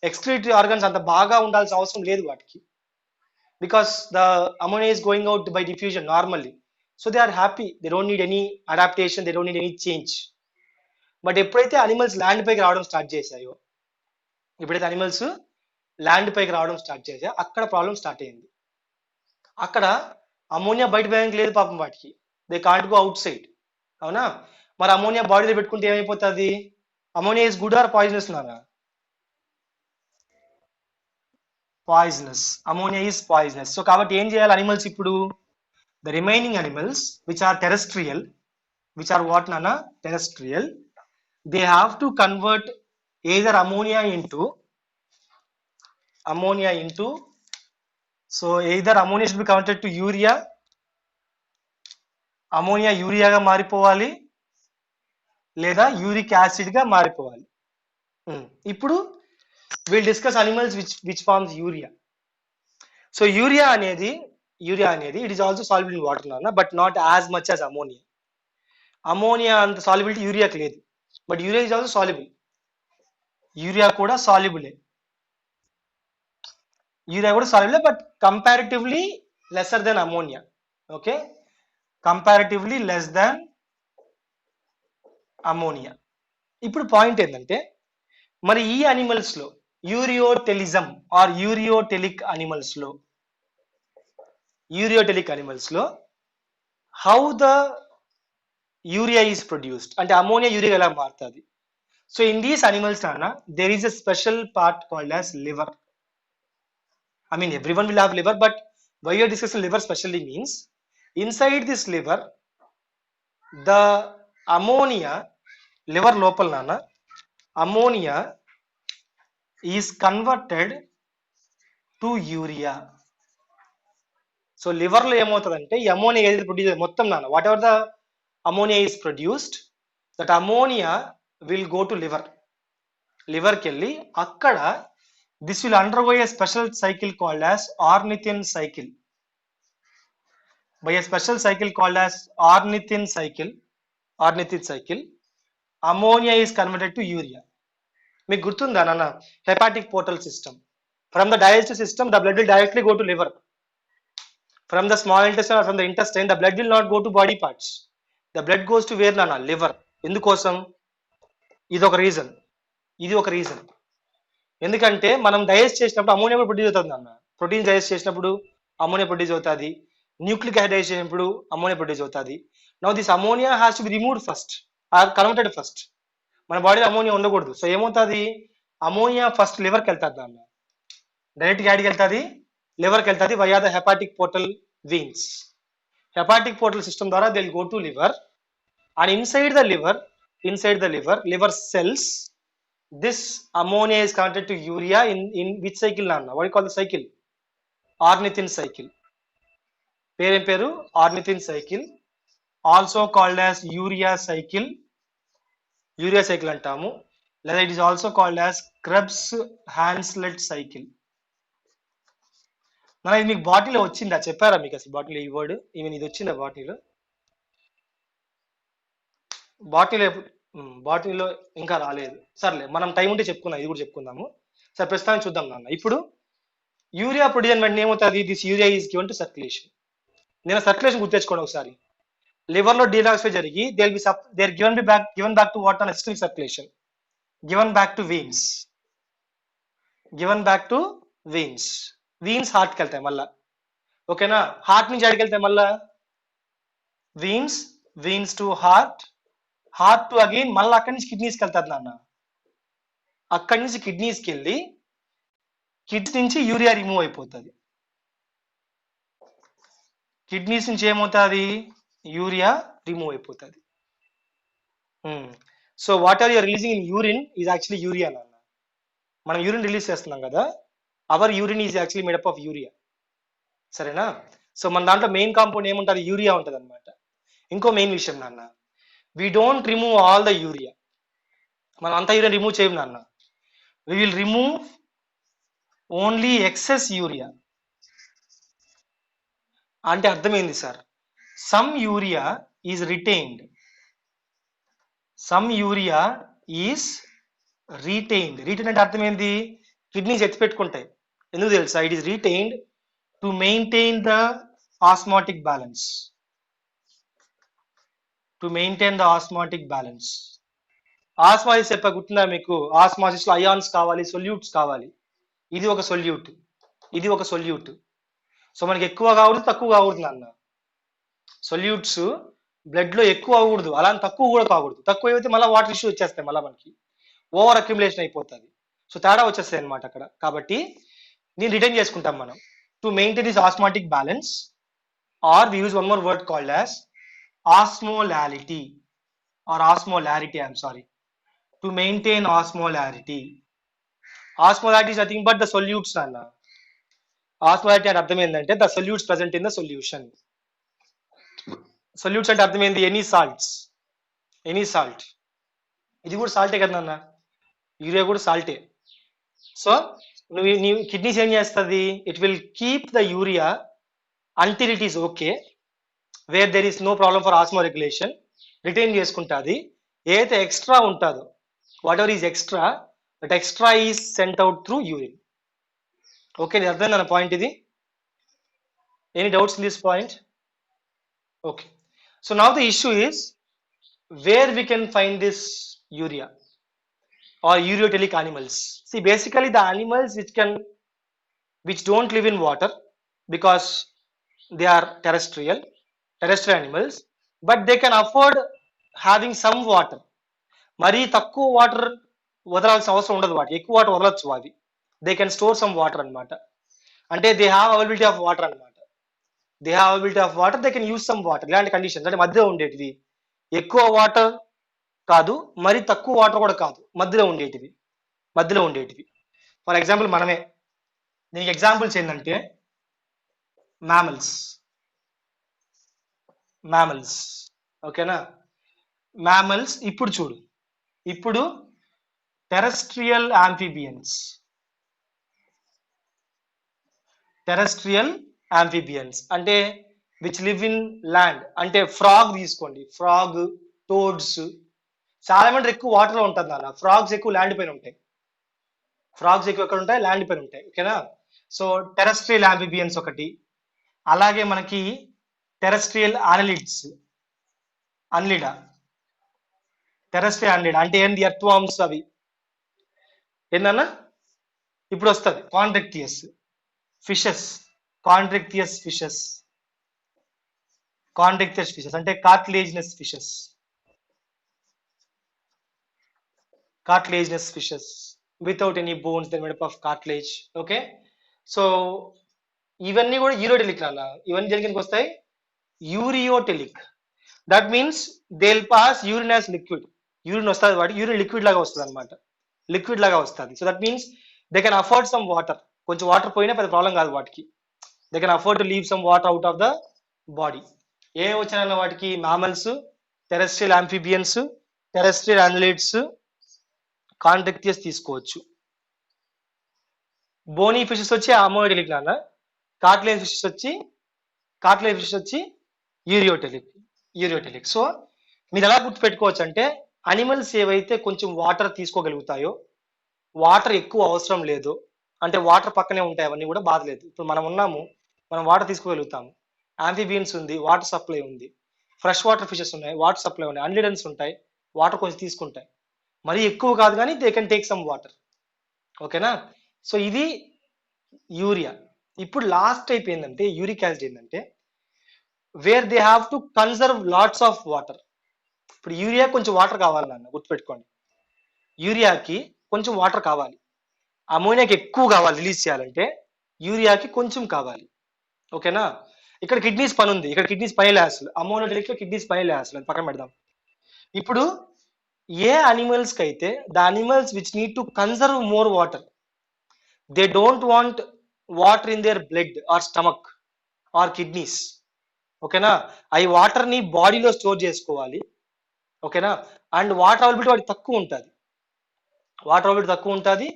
S1: ఎక్స్క్రీటరీ ఆర్గన్స్ అంత బాగా ఉండాల్సిన అవసరం లేదు వాటికి, because the ammonia is going out by diffusion normally. So they are happy, they don't need any adaptation, they don't need any change. But ఎప్పుడైతే అనిమల్స్ ల్యాండ్ పైకి రావడం స్టార్ట్ చేశాయో, ఎప్పుడైతే అనిమల్స్ ల్యాండ్ పైకి రావడం స్టార్ట్ చేశాయో అక్కడ ప్రాబ్లం స్టార్ట్ అయింది. అక్కడ ammonia బయట పోయడానికి లేదు పాపం వాటికి, they can't go outside, అవునా? మరి అమోనియా బాడీలో పెట్టుకుంటే ఏమైపోతుంది? Ammonia is good or poisonous నానా? Poisonous. Ammonia is poisonous. So కాబట్టి ఏం చేయాలి అనిమల్స్ ఇప్పుడు? The remaining animals which are terrestrial, which are what నానా? Terrestrial. They have to convert either ammonia into so either ammonia should be converted to urea, ammonia యూరియాగా మారిపోవాలి, లేదా uric acid గా మారిపోవాలి. ఇప్పుడు will discuss animals which forms urea. So urea అనేది it is also soluble in water నాన్న, but not as much as ammonia. Ammonia అంత solubility యూరియాకి లేదు, but urea is also soluble. Urea కూడా సాల్యుబులే, but comparatively lesser than ammonia. Okay, comparatively less than ammonia. ఇప్పుడు point ఏంటంటే, మరి ఈ అనిమల్స్ లో యూరియోటెలిజం ఆర్ యూరియోటెలిక్ అనిమల్స్ లో how the urea is produced, అంటే అమోనియా యూరియా ఎలా మారుతుంది? సో ఇన్ దీస్ అనిమల్స్ నాన్న there is a special part called as liver. I mean everyone will have liver, but why you are discussing liver specially means inside this liver the ammonia, liver లోపల నాన్న ammonia is converted to urea. So liver లో ఏమవుతుందంటే ఈ ammonia ఏదైతే produce మొత్తం నాన్న, whatever the ammonia is produced, that ammonia will go to లివర్కి వెళ్ళి అక్కడ this will undergo a special cycle called as ornithine cycle. By a special cycle called as ornithine cycle, ammonia is converted to urea. మీకు గుర్తుందా నాన్న hepatic portal system? From the digestive system the blood will directly go to liver. From the small intestine or from the intestine the blood will not go to body parts. The blood goes to where నాన్న? Liver. ఎందుకోసం? ఇది ఒక reason. ఎందుకంటే మనం digest చేసినప్పుడు ammonia కూడా produce అవుతుంది అన్న. ప్రోటీన్ డైజెస్ట్ చేసినప్పుడు అమోనియా ప్రొడ్యూస్ అవుతుంది, న్యూక్లిక్ యాసిడ్ డైజెస్ట్ చేసినప్పుడు అమోనియా ప్రొడ్యూస్ అవుతుంది. Now this ammonia has to be removed first or converted first. మన బాడీలో అమోనియా ఉండకూడదు. సో ఏమవుతుంది? అమోనియా ఫస్ట్ లివర్కి వెళ్తుంది అన్న, డైరెక్ట్ యాడికి వెళ్తుంది? లివర్కి వెళ్తుంది via the hepatic portal veins. Hepatic portal system ద్వారా they will go to liver, and inside the liver cells, this ammonia is converted to urea in which cycle nana? What do you call the cycle? Ornithine cycle. Peru ornithine cycle, also called as urea cycle antamu, లేదా it is also called as Krebs-Hanslet cycle. నా ఇది మీకు బాటిల్లో వచ్చిందా? చెప్పారా మీకు అసలు బాటిల్లో ఈ వర్డ్? ఈవెన్ ఇది వచ్చిందా బాటిల్లో ఇంకా రాలేదు. సర్లే, మనం టైం ఉంటే చెప్పుకుందాం, ఇది కూడా చెప్పుకుందాము. సరే ప్రస్తుతానికి చూద్దాం నాన్న. ఇప్పుడు యూరియా ప్రొడ్యూస్ వెంటనే ఏమవుతుంది? This urea is given to circulation. నేను సర్క్యులేషన్ గుర్తెచ్చుకోండి ఒకసారి. లివర్ లో డీటాక్సిఫై జరిగి they are given back to what? Systemic circulation, given back to veins. Veins హార్ట్కి వెళ్తాయి మళ్ళా. ఓకేనా? హార్ట్ నుంచి ఆడికి వెళ్తాయి మళ్ళా veins to heart to again మళ్ళీ అక్కడి నుంచి కిడ్నీస్కి వెళ్తారు నాన్న. అక్కడి నుంచి కిడ్నీస్కి వెళ్ళి కిడ్నీ నుంచి యూరియా రిమూవ్ అయిపోతుంది. కిడ్నీస్ నుంచి ఏమవుతుంది, యూరియా రిమూవ్ అయిపోతుంది. So what are your releasing in urine is actually urea నాన్న. మనం యూరిన్ రిలీజ్ చేస్తున్నాం కదా, our urine is actually made up of urea. సరేనా? సో మన దాంట్లో మెయిన్ కాంపౌండ్ ఏముంటుంది, యూరియా ఉంటుంది అనమాట. ఇంకో మెయిన్ విషయం నాన్న, we don't remove all the urea. మనం అంతా యూరియా రిమూవ్ చేయం నాన్న. We will remove only excess urea. అంటే అర్థమైంది sir, some urea is retained, some urea is retained. Retain అంటే అర్థమైంది, కిడ్నీస్ ఎత్తి పెట్టుకుంటాయి. ఎందుకు తెలుసా, it is retained to maintain the osmotic balance, to maintain the osmotic balance. Osmosis చెప్ప గుర్తుందా మీకు, ఆస్మాసిస్ లో అయాన్స్ కావాలి, సొల్యూట్స్ కావాలి. ఇది ఒక సొల్యూట్, ఇది ఒక సొల్యూట్. సో మనకి ఎక్కువ కాకూడదు, తక్కువ కాకూడదు అన్న. సొల్యూట్స్ బ్లడ్ లో ఎక్కువ అవ్వకూడదు, అలా తక్కువ కూడా కాకూడదు. తక్కువ అయితే మళ్ళీ వాటర్ ఇష్యూ వచ్చేస్తాయి, మళ్ళీ మనకి ఓవర్ అక్యుములేషన్ అయిపోతుంది. సో తేడా వచ్చేస్తాయి అనమాట అక్కడ. కాబట్టి దీన్ని రిటైన్ చేసుకుంటాం మనం, to maintain this osmotic balance, or we use one more word called as osmolality or osmolarity, I'm sorry, to maintain osmolarity. Osmolarity is nothing but the solutes nana. Osmolarity అంటే అర్థం ఏంటంటే the solutes present in the solution. Solutes అంటే అర్థం ఏంది, any salts, any salt. ఇది కూడా సాల్టే కదా నాన్న, యూరియా కూడా సాల్టే. సో నీ కిడ్నీస్ ఏం చేస్తుంది, it will keep the urea until it is okay, where there is no problem for osmo regulation, retain చేసుకుంటుంది. ఏదైతే ఎక్స్ట్రా ఉంటుందో, whatever is extra, that extra is sent out through urine. Okay, ఇది అర్థం నా point ఇది. Any doubts in this point? Okay, so now the issue is where we can find this urea or ureotelic animals. See, basically the animals which don't live in water because they are terrestrial animals, but they can afford having some water. మరీ తక్కువ water వదలాల్సిన అవసరం ఉండదు, వాటి ఎక్కువ water వదలొచ్చు. అవి they can store some water అనమాట. అంటే they have availability of water అనమాట. They have availability of water, they can use some water. ఇలాంటి కండిషన్స్ అంటే మధ్యలో ఉండేటివి, ఎక్కువ వాటర్ కాదు, మరి తక్కువ వాటర్ కూడా కాదు, మధ్యలో ఉండేటివి, మధ్యలో ఉండేటివి. ఫర్ ఎగ్జాంపుల్ మనమే, దీనికి ఎగ్జాంపుల్స్ ఏంటంటే మ్యామల్స్, మ్యామల్స్. ఓకేనా, మ్యామల్స్. ఇప్పుడు చూడు, ఇప్పుడు టెరెస్ట్రియల్ యాంఫిబియన్స్, టెరెస్ట్రియల్ యాంఫిబియన్స్ అంటే విచ్ లివ్ ఇన్ ల్యాండ్. అంటే ఫ్రాగ్ తీసుకోండి, ఫ్రాగ్, టోడ్స్. సాలమండర్ ఎక్కువ వాటర్ లో ఉంటుంది నాన్న, ఫ్రాగ్స్ ఎక్కువ ల్యాండ్ పైన ఉంటాయి. ఫ్రాగ్స్ ఎక్కువ ఎక్కడ ఉంటాయి, ల్యాండ్ పైన ఉంటాయి. ఓకేనా, సో టెరెస్ట్రియల్ యాంఫిబియన్స్ ఒకటి. అలాగే మనకి టెరెస్ట్రియల్ అనలిడ్స్, అన్లిడా, టెరెస్ట్రియల్ అన్లిడా అంటే ఏంది, ఎర్త్వామ్స్. అవి ఏందన్నా ఇప్పుడు వస్తుంది, కాంట్రాక్టియస్ ఫిషెస్, కాంట్రాక్టియస్ ఫిషెస్, కాంట్రాక్టియస్ ఫిషెస్ అంటే cartilaginous fishes, cartilaginous fishes without any bones, they're made up of cartilage. Okay, so ఇవన్నీ కూడా యూరియోటెలిక్ నాన్న. ఇవన్నీ దేనికి వస్తాయి, ureotelic. That means they will pass urine as liquid. Urine వస్తుంది, వాటి యూరిన్ లిక్విడ్ లాగా వస్తుంది అనమాట, లిక్విడ్ లాగా వస్తుంది. So that means they can afford some water. కొంచెం వాటర్ పోయినా పెద్ద ప్రాబ్లం కాదు వాటికి, they can afford to leave some water out of the body. ఏ వచ్చిన వాటికి, mammals, terrestrial amphibians, terrestrial annelids, Chondrichthyes తీసుకోవచ్చు. బోనీ ఫిషెస్ వచ్చి అమోటెలిక్ నాన్న, కార్టిలేజ్ ఫిషెస్ వచ్చి యూరియోటెలిక్, యూరియోటెలిక్. సో మీరు ఎలా గుర్తుపెట్టుకోవచ్చు అంటే, అనిమల్స్ ఏవైతే కొంచెం వాటర్ తీసుకోగలుగుతాయో, వాటర్ ఎక్కువ అవసరం లేదు అంటే వాటర్ పక్కనే ఉంటాయి, అవన్నీ కూడా బాధ లేదు. ఇప్పుడు మనం ఉన్నాము, మనం వాటర్ తీసుకోగలుగుతాము. యాంఫిబియన్స్ ఉంది, వాటర్ సప్లై ఉంది. ఫ్రెష్ వాటర్ ఫిషెస్ ఉన్నాయి, వాటర్ సప్లై ఉన్నాయి. అన్లిడన్స్ ఉంటాయి, వాటర్ కొంచెం తీసుకుంటాయి. మరీ ఎక్కువ కాదు కానీ they can take some water. ఓకేనా, సో ఇది యూరియా. ఇప్పుడు లాస్ట్ టైప్ ఏంటంటే, యూరిక్ యాసిడ్ ఏంటంటే where they have to conserve LADS of water. ఇప్పుడు యూరియా కొంచెం వాటర్ కావాలి నాన్న, గుర్తుపెట్టుకోండి. యూరియాకి కొంచెం వాటర్ కావాలి, అమోనియాకి ఎక్కువ కావాలి రిలీజ్ చేయాలంటే, యూరియాకి కొంచెం కావాలి. ఓకేనా, ఇక్కడ కిడ్నీస్ పని ఉంది, ఇక్కడ కిడ్నీస్ పని లే అసలు, అమోనోటెలిక్ లో కిడ్నీస్ పని లే అసలు, అది పక్కన పెడదాం. ఇప్పుడు ఏ అనిమల్స్ కి అయితే the animals which need to conserve more water, they don't want water in their blood or stomach or kidneys, ఓకేనా, అవి వాటర్ ని బాడీలో స్టోర్ చేసుకోవాలి, ఓకేనా, అండ్ వాటర్ అవైలబిలిటీ వాడికి తక్కువ ఉంటుంది, వాటర్ అవైలబిలిటీ తక్కువ ఉంటుంది,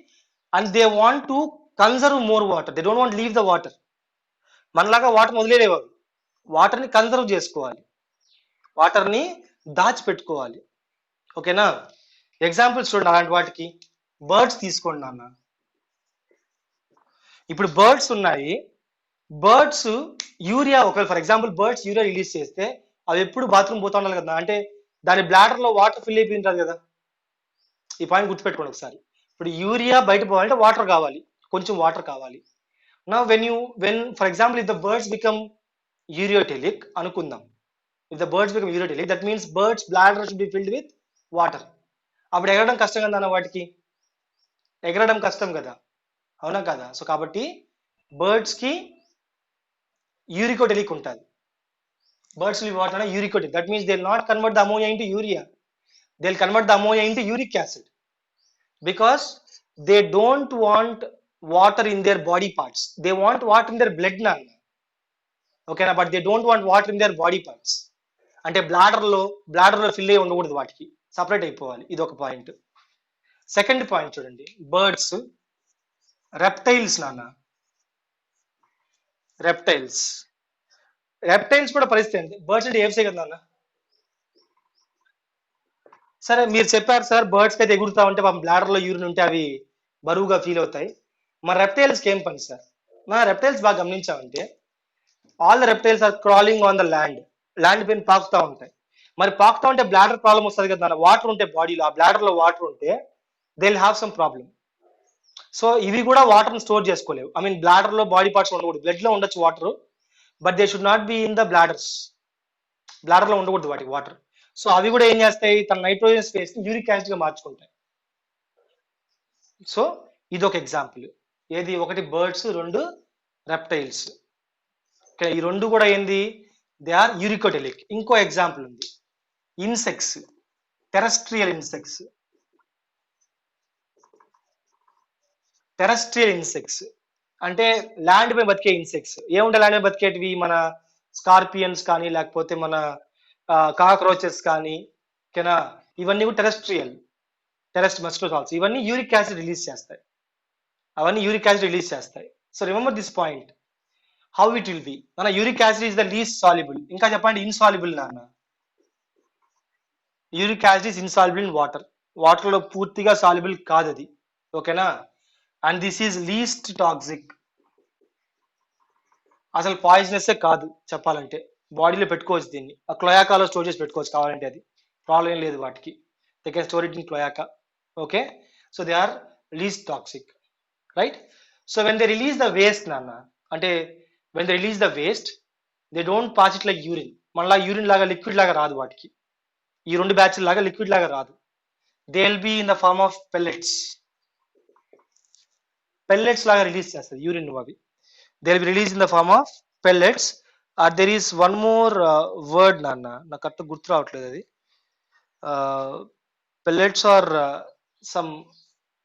S1: and they want to conserve more water, they don't want leave the water. మనలాగా వాటర్ వదిలేవారు, వాటర్ని కన్సర్వ్ చేసుకోవాలి, వాటర్ని దాచిపెట్టుకోవాలి, ఓకేనా. ఎగ్జాంపుల్స్ చూడండి అలాంటి వాటికి, బర్డ్స్ తీసుకోండి నాన్న. ఇప్పుడు బర్డ్స్ ఉన్నాయి, బర్డ్స్ యూరియా, ఒకవేళ for example birds urea release చేస్తే అవి ఎప్పుడు బాత్రూమ్ పోతా ఉండాలి కదా, అంటే దాని బ్లాడర్ లో వాటర్ ఫిల్ అయిపోయి ఉంటుంది కదా, ఈ పాయింట్ గుర్తుపెట్టుకోండి ఒకసారి. ఇప్పుడు యూరియా బయట పోవాలంటే వాటర్ కావాలి, కొంచెం వాటర్ కావాలి. నా when for example if the birds become ureotelic అనుకుందాం, if the birds become ureotelic that means birds bladder should be filled with water. అప్పుడు ఎగరడం కష్టం కదా అన్న, వాటికి ఎగరడం కష్టం కదా, అవునా కదా. సో కాబట్టి బర్డ్స్ కి యూరికోటెలిక్ ఉంటుంది, birds live water uricotelic, that means they will not convert the ammonia into urea, they will convert the ammonia into uric acid, because they don't want water in their body parts, they want water in their blood na, okay na, but they don't want water in their body parts, అంటే bladder లో fill అయి ఉండకూడదు, వాటికి separate అయిపోవాలి, ఇది ఒక point. Second point చూడండి, birds reptiles నాన్న, రెప్టైల్స్ రెప్టైల్స్ కూడా పరిస్థితి అండి, బర్డ్స్ అంటే ఏం కదా నాన్న. సరే మీరు చెప్పారు సార్ బర్డ్స్కి అయితే ఎగురుతా ఉంటే పాపం బ్లాడర్ లో యూరిన్ ఉంటే అవి బరువుగా ఫీల్ అవుతాయి, మరి రెప్టైల్స్కి ఏం పని సార్. నా రెప్టైల్స్ బాగా గమనించామంటే all the reptiles are crawling on the land, land పైన పాకుతా ఉంటాయి, మరి పాకుతా ఉంటే బ్లాడర్ ప్రాబ్లం వస్తుంది కదా, వాటర్ ఉంటే బాడీలో, ఆ బ్లాడర్ లో వాటర్ ఉంటే they will have some problem. So ఇవి కూడా వాటర్ స్టోర్ చేసుకోలేవు, ఐ మీన్ బ్లాడర్ లో బాడీ పార్ట్స్ ఉండకూడదు, బ్లడ్ లో ఉండొచ్చు water, but they should not be in the bladders, bladder లో ఉండకూడదు వాటికి వాటర్. సో అవి కూడా ఏం చేస్తాయి, తన నైట్రోజన్ స్పేస్ ని యూరిక్ యాసిడ్ గా మార్చుకుంటాయి. సో ఇది ఒక ఎగ్జాంపుల్, ఏది, ఒకటి బర్డ్స్, రెండు రెప్టైల్స్, ఈ రెండు కూడా ఏంది, దే ఆర్ యూరికోటెలిక్. ఇంకో ఎగ్జాంపుల్ ఉంది, insects, terrestrial insects, terrestrial insects అంటే ల్యాండ్ పై బతికే ఇన్సెక్ట్స్. ఏముంటాయి ల్యాండ్ పై బతికేటివి, మన స్కార్పియన్స్ కానీ, లేకపోతే మన కాక్రోచెస్ కానీ, ఓకేనా, ఇవన్నీ కూడా టెరెస్ట్రియల్, మస్కిటోస్ ఆల్సో, ఇవన్నీ యూరిక్ యాసిడ్ రిలీజ్ చేస్తాయి, అవన్నీ యూరిక్ యాసిడ్ రిలీజ్ చేస్తాయి. So remember this point, how it will be, మన uric acid is the least soluble. ఇంకా చెప్పండి ఇన్సాల్యుబుల్ నాన్న, uric acid is insoluble in water, water లో పూర్తిగా సాల్యుబుల్ కాదు అది, ఓకేనా, and this is least toxic, అసలు పాయిజనస్ కాదు చెప్పాలంటే, బాడీలో పెట్టుకోవచ్చు దీన్ని, ఆ క్లోయాకాలో స్టోర్ చేసి పెట్టుకోవచ్చు కావాలంటే, అది ప్రాబ్లం ఏం లేదు వాటికి, they can store it in cloaca, okay. So they are least toxic, right. So when they release the waste నాన్న, అంటే when they release the waste they don't pass it like urine, మళ్ళీ urine లాగా liquid లాగా రాదు వాటికి, ఈ రెండు బ్యాచ్ల లాగా లిక్విడ్ లాగా రాదు, they will be in the form of pellets, pellets లాగా రిలీజ్ చేస్తుంది యూరిన్ అవి, they will be release in the form of pellets. There is one more word నాన్న, నాకు కరెక్ట్ గుర్తు రావట్లేదు అది, pellets are some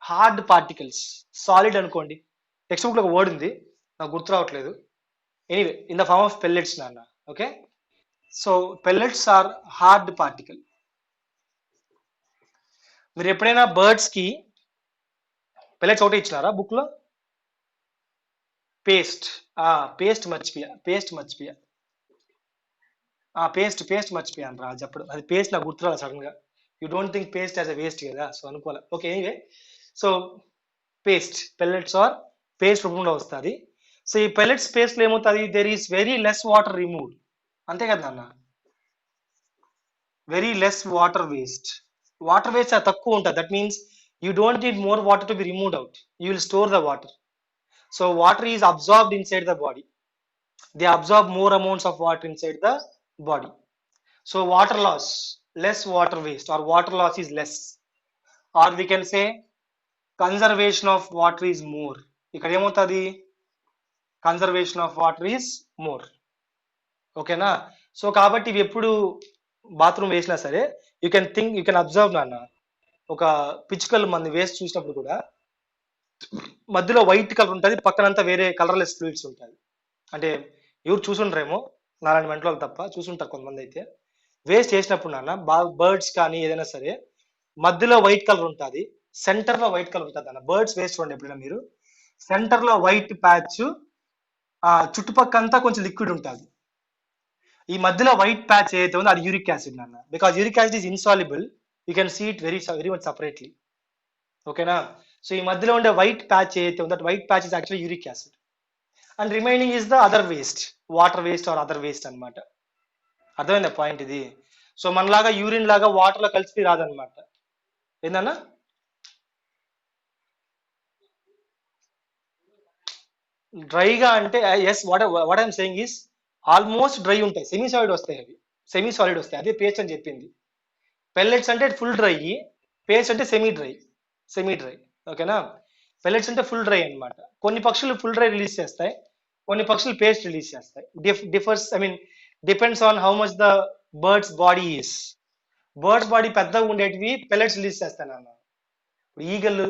S1: hard particles, solid అనుకోండి, text book లో ఒక వర్డ్ ఉంది నాకు గుర్తు రావట్లేదు, anyway in the form of pellets నాన్న, okay. So pellets are hard particle. మీరు ఎప్పుడైనా బర్డ్స్ కి పెల్లెట్స్ ఒకటే ఇచ్చినారా బుక్ లో, పేస్ట్, పేస్ట్ మర్చిపోయా, పేస్ట్ మర్చిపోయాను రా చెప్పడం, అది పేస్ట్ నాకు గుర్తురాలి సడన్ గా, you don't think paste as a waste కదా, సో అనుకోవాలి, okay. Anyway so paste, pellets or paste రూపంలో వస్తుంది. సో ఈ పెల్లెట్స్ పేస్ట్ లో ఏమవుతుంది, there is very less water remove, అంతే కదా నాన్న, వెరీ లెస్ వాటర్ వేస్ట్, తక్కువ ఉంటుంది, that means you don't need more water to be removed out, you will store the water. So water is absorbed inside the body, they absorb more amounts of water inside the body. So water loss, less water waste, or water loss is less, or we can say conservation of water is more. ఇక్కడ ఏమవుతుంది, conservation of water is more, ఓకేనా. So కాబట్టి ఇవి ఎప్పుడు bathroom వేసినా సరే you can observe నాన్న, ఒక పిచ్చుకలు మన వేస్ట్ చూసినప్పుడు కూడా మధ్యలో వైట్ కలర్ ఉంటుంది, పక్కనంతా వేరే కలర్లెస్ ఫ్లూయిడ్స్ ఉంటుంది. అంటే ఎవరు చూసుంటారేమో, నాలాంటి మెంటల్ వాళ్ళు తప్ప చూసుంటారు కొంతమంది అయితే. వేస్ట్ చేసినప్పుడు నాన్న బాగా బర్డ్స్ కానీ ఏదైనా సరే మధ్యలో వైట్ కలర్ ఉంటుంది, సెంటర్ లో వైట్ కలర్ ఉంటుంది అన్న. బర్డ్స్ వేస్ట్ చూడండి ఎప్పుడైనా మీరు, సెంటర్ లో వైట్ ప్యాచ్, ఆ చుట్టుపక్కంతా కొంచెం లిక్విడ్ ఉంటుంది. ఈ మధ్యలో వైట్ ప్యాచ్ ఏదైతే ఉందో అది యూరిక్ యాసిడ్ నాన్న. Because uric acid is insoluble, you can see it very much separately. ఓకేనా. సో ఈ మధ్యలో ఉండే వైట్ ప్యాచ్ ఏదైతే ఉందో white patch is actually uric acid, and remaining is the other waste, water waste or other waste అనమాట. అర్థమైందా point ఇది. So మనలాగా యూరిన్ లాగా వాటర్ లో కలిసి రాదనమాట. ఏందన్నా డ్రైగా అంటే yes, what I'm saying is almost dry ఉంటాయి, సెమీ సాలిడ్ వస్తాయి అవి, సెమీ సాలిడ్ వస్తాయి, అదే పేస్ట్ అని చెప్పింది. పెల్లెట్స్ అంటే ఫుల్ డ్రై, పేస్ట్ అంటే సెమీ డ్రై. ఓకేనా. పెల్లెట్స్ అంటే ఫుల్ డ్రై అన్నమాట. కొన్ని పక్షులు ఫుల్ డ్రై రిలీజ్ చేస్తాయి, కొన్ని పక్షులు పేస్ట్ రిలీజ్ చేస్తాయి. Differs, I mean depends on how much the birds body is. Birds body పెద్దగా ఉండేటివి పెల్లెట్స్ రిలీజ్ చేస్తాను అన్న. ఇప్పుడు ఈగల్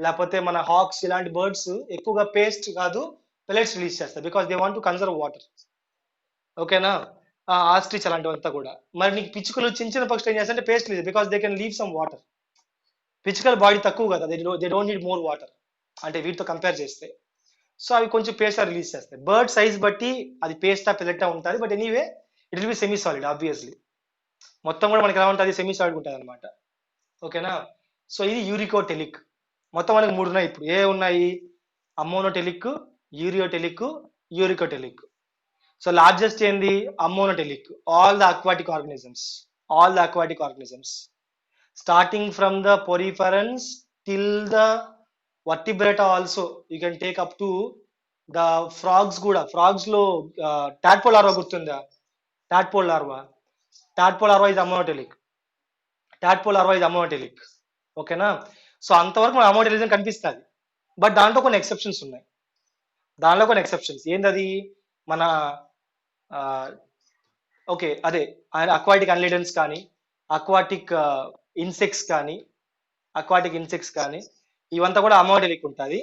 S1: లేకపోతే మన హాక్స్ ఇలాంటి బర్డ్స్ ఎక్కువగా పేస్ట్ కాదు పెల్లెట్స్ రిలీజ్ చేస్తాయి, because they want to conserve water. ఓకేనా. ఆస్ట్రిచ్ అలాంటివంతా కూడా. మరి నీకు పిచ్చుకలు చిన్న చిన్న పక్షులు ఏం చేస్తాయంటే paste release, because they can leave some water. పిచ్చుకల బాడీ తక్కువ కదా, they don't need more water, అంటే వీటితో కంపేర్ చేస్తే. సో అవి కొంచెం పేస్ట్ రిలీజ్ చేస్తాయి. బర్డ్ సైజ్ బట్టి అది పేస్టా పెల్లెటా ఉంటుంది, but anyway it will be semi solid obviously. మొత్తం కూడా మనకి ఎలా ఉంటుంది, సెమీ సాలిడ్ ఉంటుంది అనమాట. ఓకేనా. సో ఇది యూరికోటెలిక్. మొత్తం మనకి మూడు ఉన్నాయి ఇప్పుడు. ఏ ఉన్నాయి, ammonotelic, ureotelic, uricotelic. So largest ఏంది, ammonotelic. All the aquatic organisms starting from the poriferans till the vertebrata also, you can take up to the frogs కూడా. frogs లో tadpole larva గుర్తుందా, tadpole larva, tadpole larva is అమ్మోనోటెలిక్, tadpole larva is అమ్మోనోటెలిక్. ఓకేనా. So అంతవరకు మన అమ్మోనోటెలిజం కనిపిస్తుంది, but దాంట్లో కొన్ని exceptions ఉన్నాయి. దానిలో కొన్ని ఎక్సెప్షన్స్ ఏందది, మన ఓకే అదే అక్వాటిక్ అన్లిడన్స్ కానీ, అక్వాటిక్ ఇన్సెక్ట్స్ కానీ ఇవంతా కూడా అమ్మోనోటెలిక్ ఉంటుంది.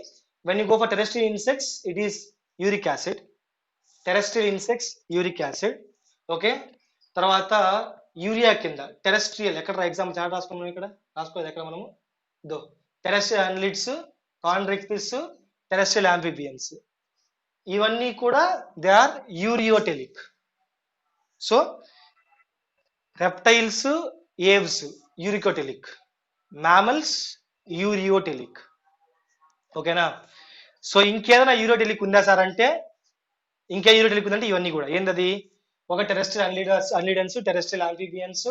S1: When you go for terrestrial insects it is uric acid, terrestrial insects uric acid. Okay. తర్వాత యూరియా కింద టెరెస్ట్రియల్, ఎక్కడ ఎగ్జామ్ చాలా రాసుకున్నాం, ఇక్కడ రాసుకోలేదు ఎక్కడ మనము, though terrestrial annelids, Chondrichthyes, terrestrial amphibians, ఇవన్నీ కూడా they are ureotelic. So reptiles, Aves uricotelic, mammals ureotelic. ఓకేనా. సో ఇంకేదైనా యూరియోటెలిక్ ఉందా సార్ అంటే, ఇంకే యూరియోటెలిక్ ఉందంటే ఇవన్నీ కూడా ఏంటది, ఒక టెరెస్ట్రియల్ అన్లిడన్స్, టెరెస్ట్రియల్ ఆంఫిబియన్స్,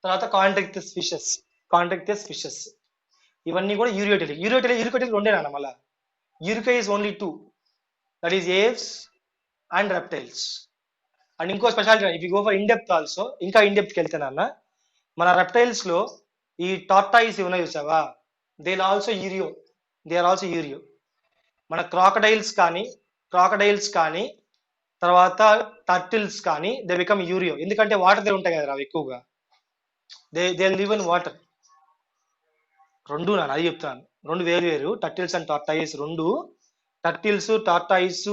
S1: తర్వాత కాంట్రాక్టిస్ ఫిషెస్, ఇవన్నీ కూడా యూరికోటెలిక్ రెండేనా మళ్ళా. Eureka is only two, that is aves and reptiles. And ఇంకో speciality, if you go for in depth also, ఇంకా ఇన్డెప్త్కి వెళ్తేనన్న మన రెప్టైల్స్ లో ఈ టార్టాయిస్ ఉన్నాయి చూసావా, దే ఆర్ ఆల్సో యూరియో. మన క్రాకడైల్స్ కానీ తర్వాత టర్టిల్స్ కానీ దే బికమ్ యూరియో, ఎందుకంటే వాటర్ దగ్గర ఉంటాయి కదా అవి ఎక్కువగా, దే లివ్ ఇన్ వాటర్. రెండు నాన్న, అది చెప్తాను, రెండు వేరు. టర్టిల్స్ అండ్ టార్టాయిస్ రెండు, టర్టిల్స్, టార్టాయిస్,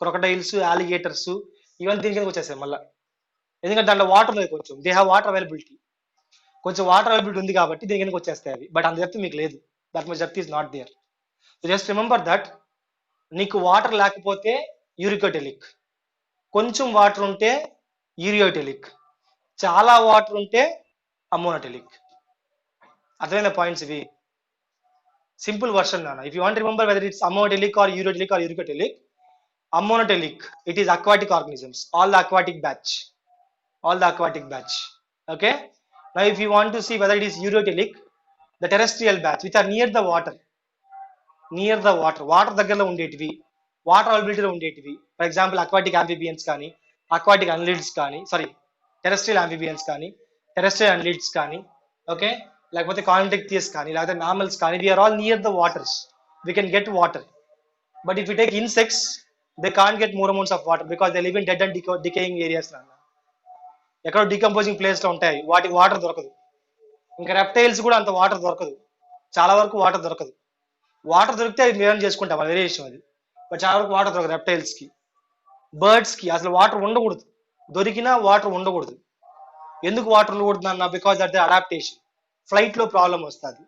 S1: క్రొకడైల్స్, అలిగేటర్స్ ఇవన్నీ దీని కిందకి వచ్చేస్తాయి మళ్ళీ, ఎందుకంటే దాంట్లో వాటర్ లేదు కొంచెం, దే హ్యావ్ వాటర్ అవైలబిలిటీ, కొంచెం వాటర్ అవైలబిలిటీ ఉంది కాబట్టి దీని కిందకి వచ్చేస్తాయి అవి. బట్ అంత డెప్త్ మీకు లేదు, that much depth is not there. Just remember that, నీకు వాటర్ లేకపోతే యూరికోటెలిక్, కొంచెం వాటర్ ఉంటే యూరియోటెలిక్, చాలా వాటర్ ఉంటే అమ్మోనోటెలిక్. అర్థమైన పాయింట్స్ ఇవి, సింపుల్ వర్షన్ నాన్న. If you want remember whether it's ammonotelic or uricotelic, ammonotelic it is aquatic organisms, all the aquatic batch. Okay. Now if you want to see whether it is ureotelic, the terrestrial batch which are near the water, water దగ్గరలో ఉండేటివి, water అవైలబిలిటీలో ఉండేటివి, for example aquatic amphibians కానీ, aquatic annelids కానీ, terrestrial amphibians కానీ, terrestrial annelids కానీ, okay, లేకపోతే Chondrichthyes కానీ, లేకపోతే మ్యామల్స్ కానీ, we are all near the waters, we can get water. But if you take insects, they can't get more amounts of water because they live in dead and decaying areas నాన్న. ఎక్కడో decomposing place లో ఉంటాయి, వాటికి water దొరకదు. ఇంకా reptiles కూడా అంత water దొరకదు, చాలా వరకు వాటర్ దొరకదు. వాటర్ దొరికితే అవి మేము చేసుకుంటాం, అది వేరే విషయం అది. బట్ చాలా వరకు వాటర్ దొరకదు రెప్టైల్స్ కి. బర్డ్స్ కి అసలు వాటర్ ఉండకూడదు, దొరికినా వాటర్ ఉండకూడదు. ఎందుకు వాటర్ ఉండకూడదు అన్న? Because that the adaptation. Flight లో ప్రాబ్లం వస్తుంది,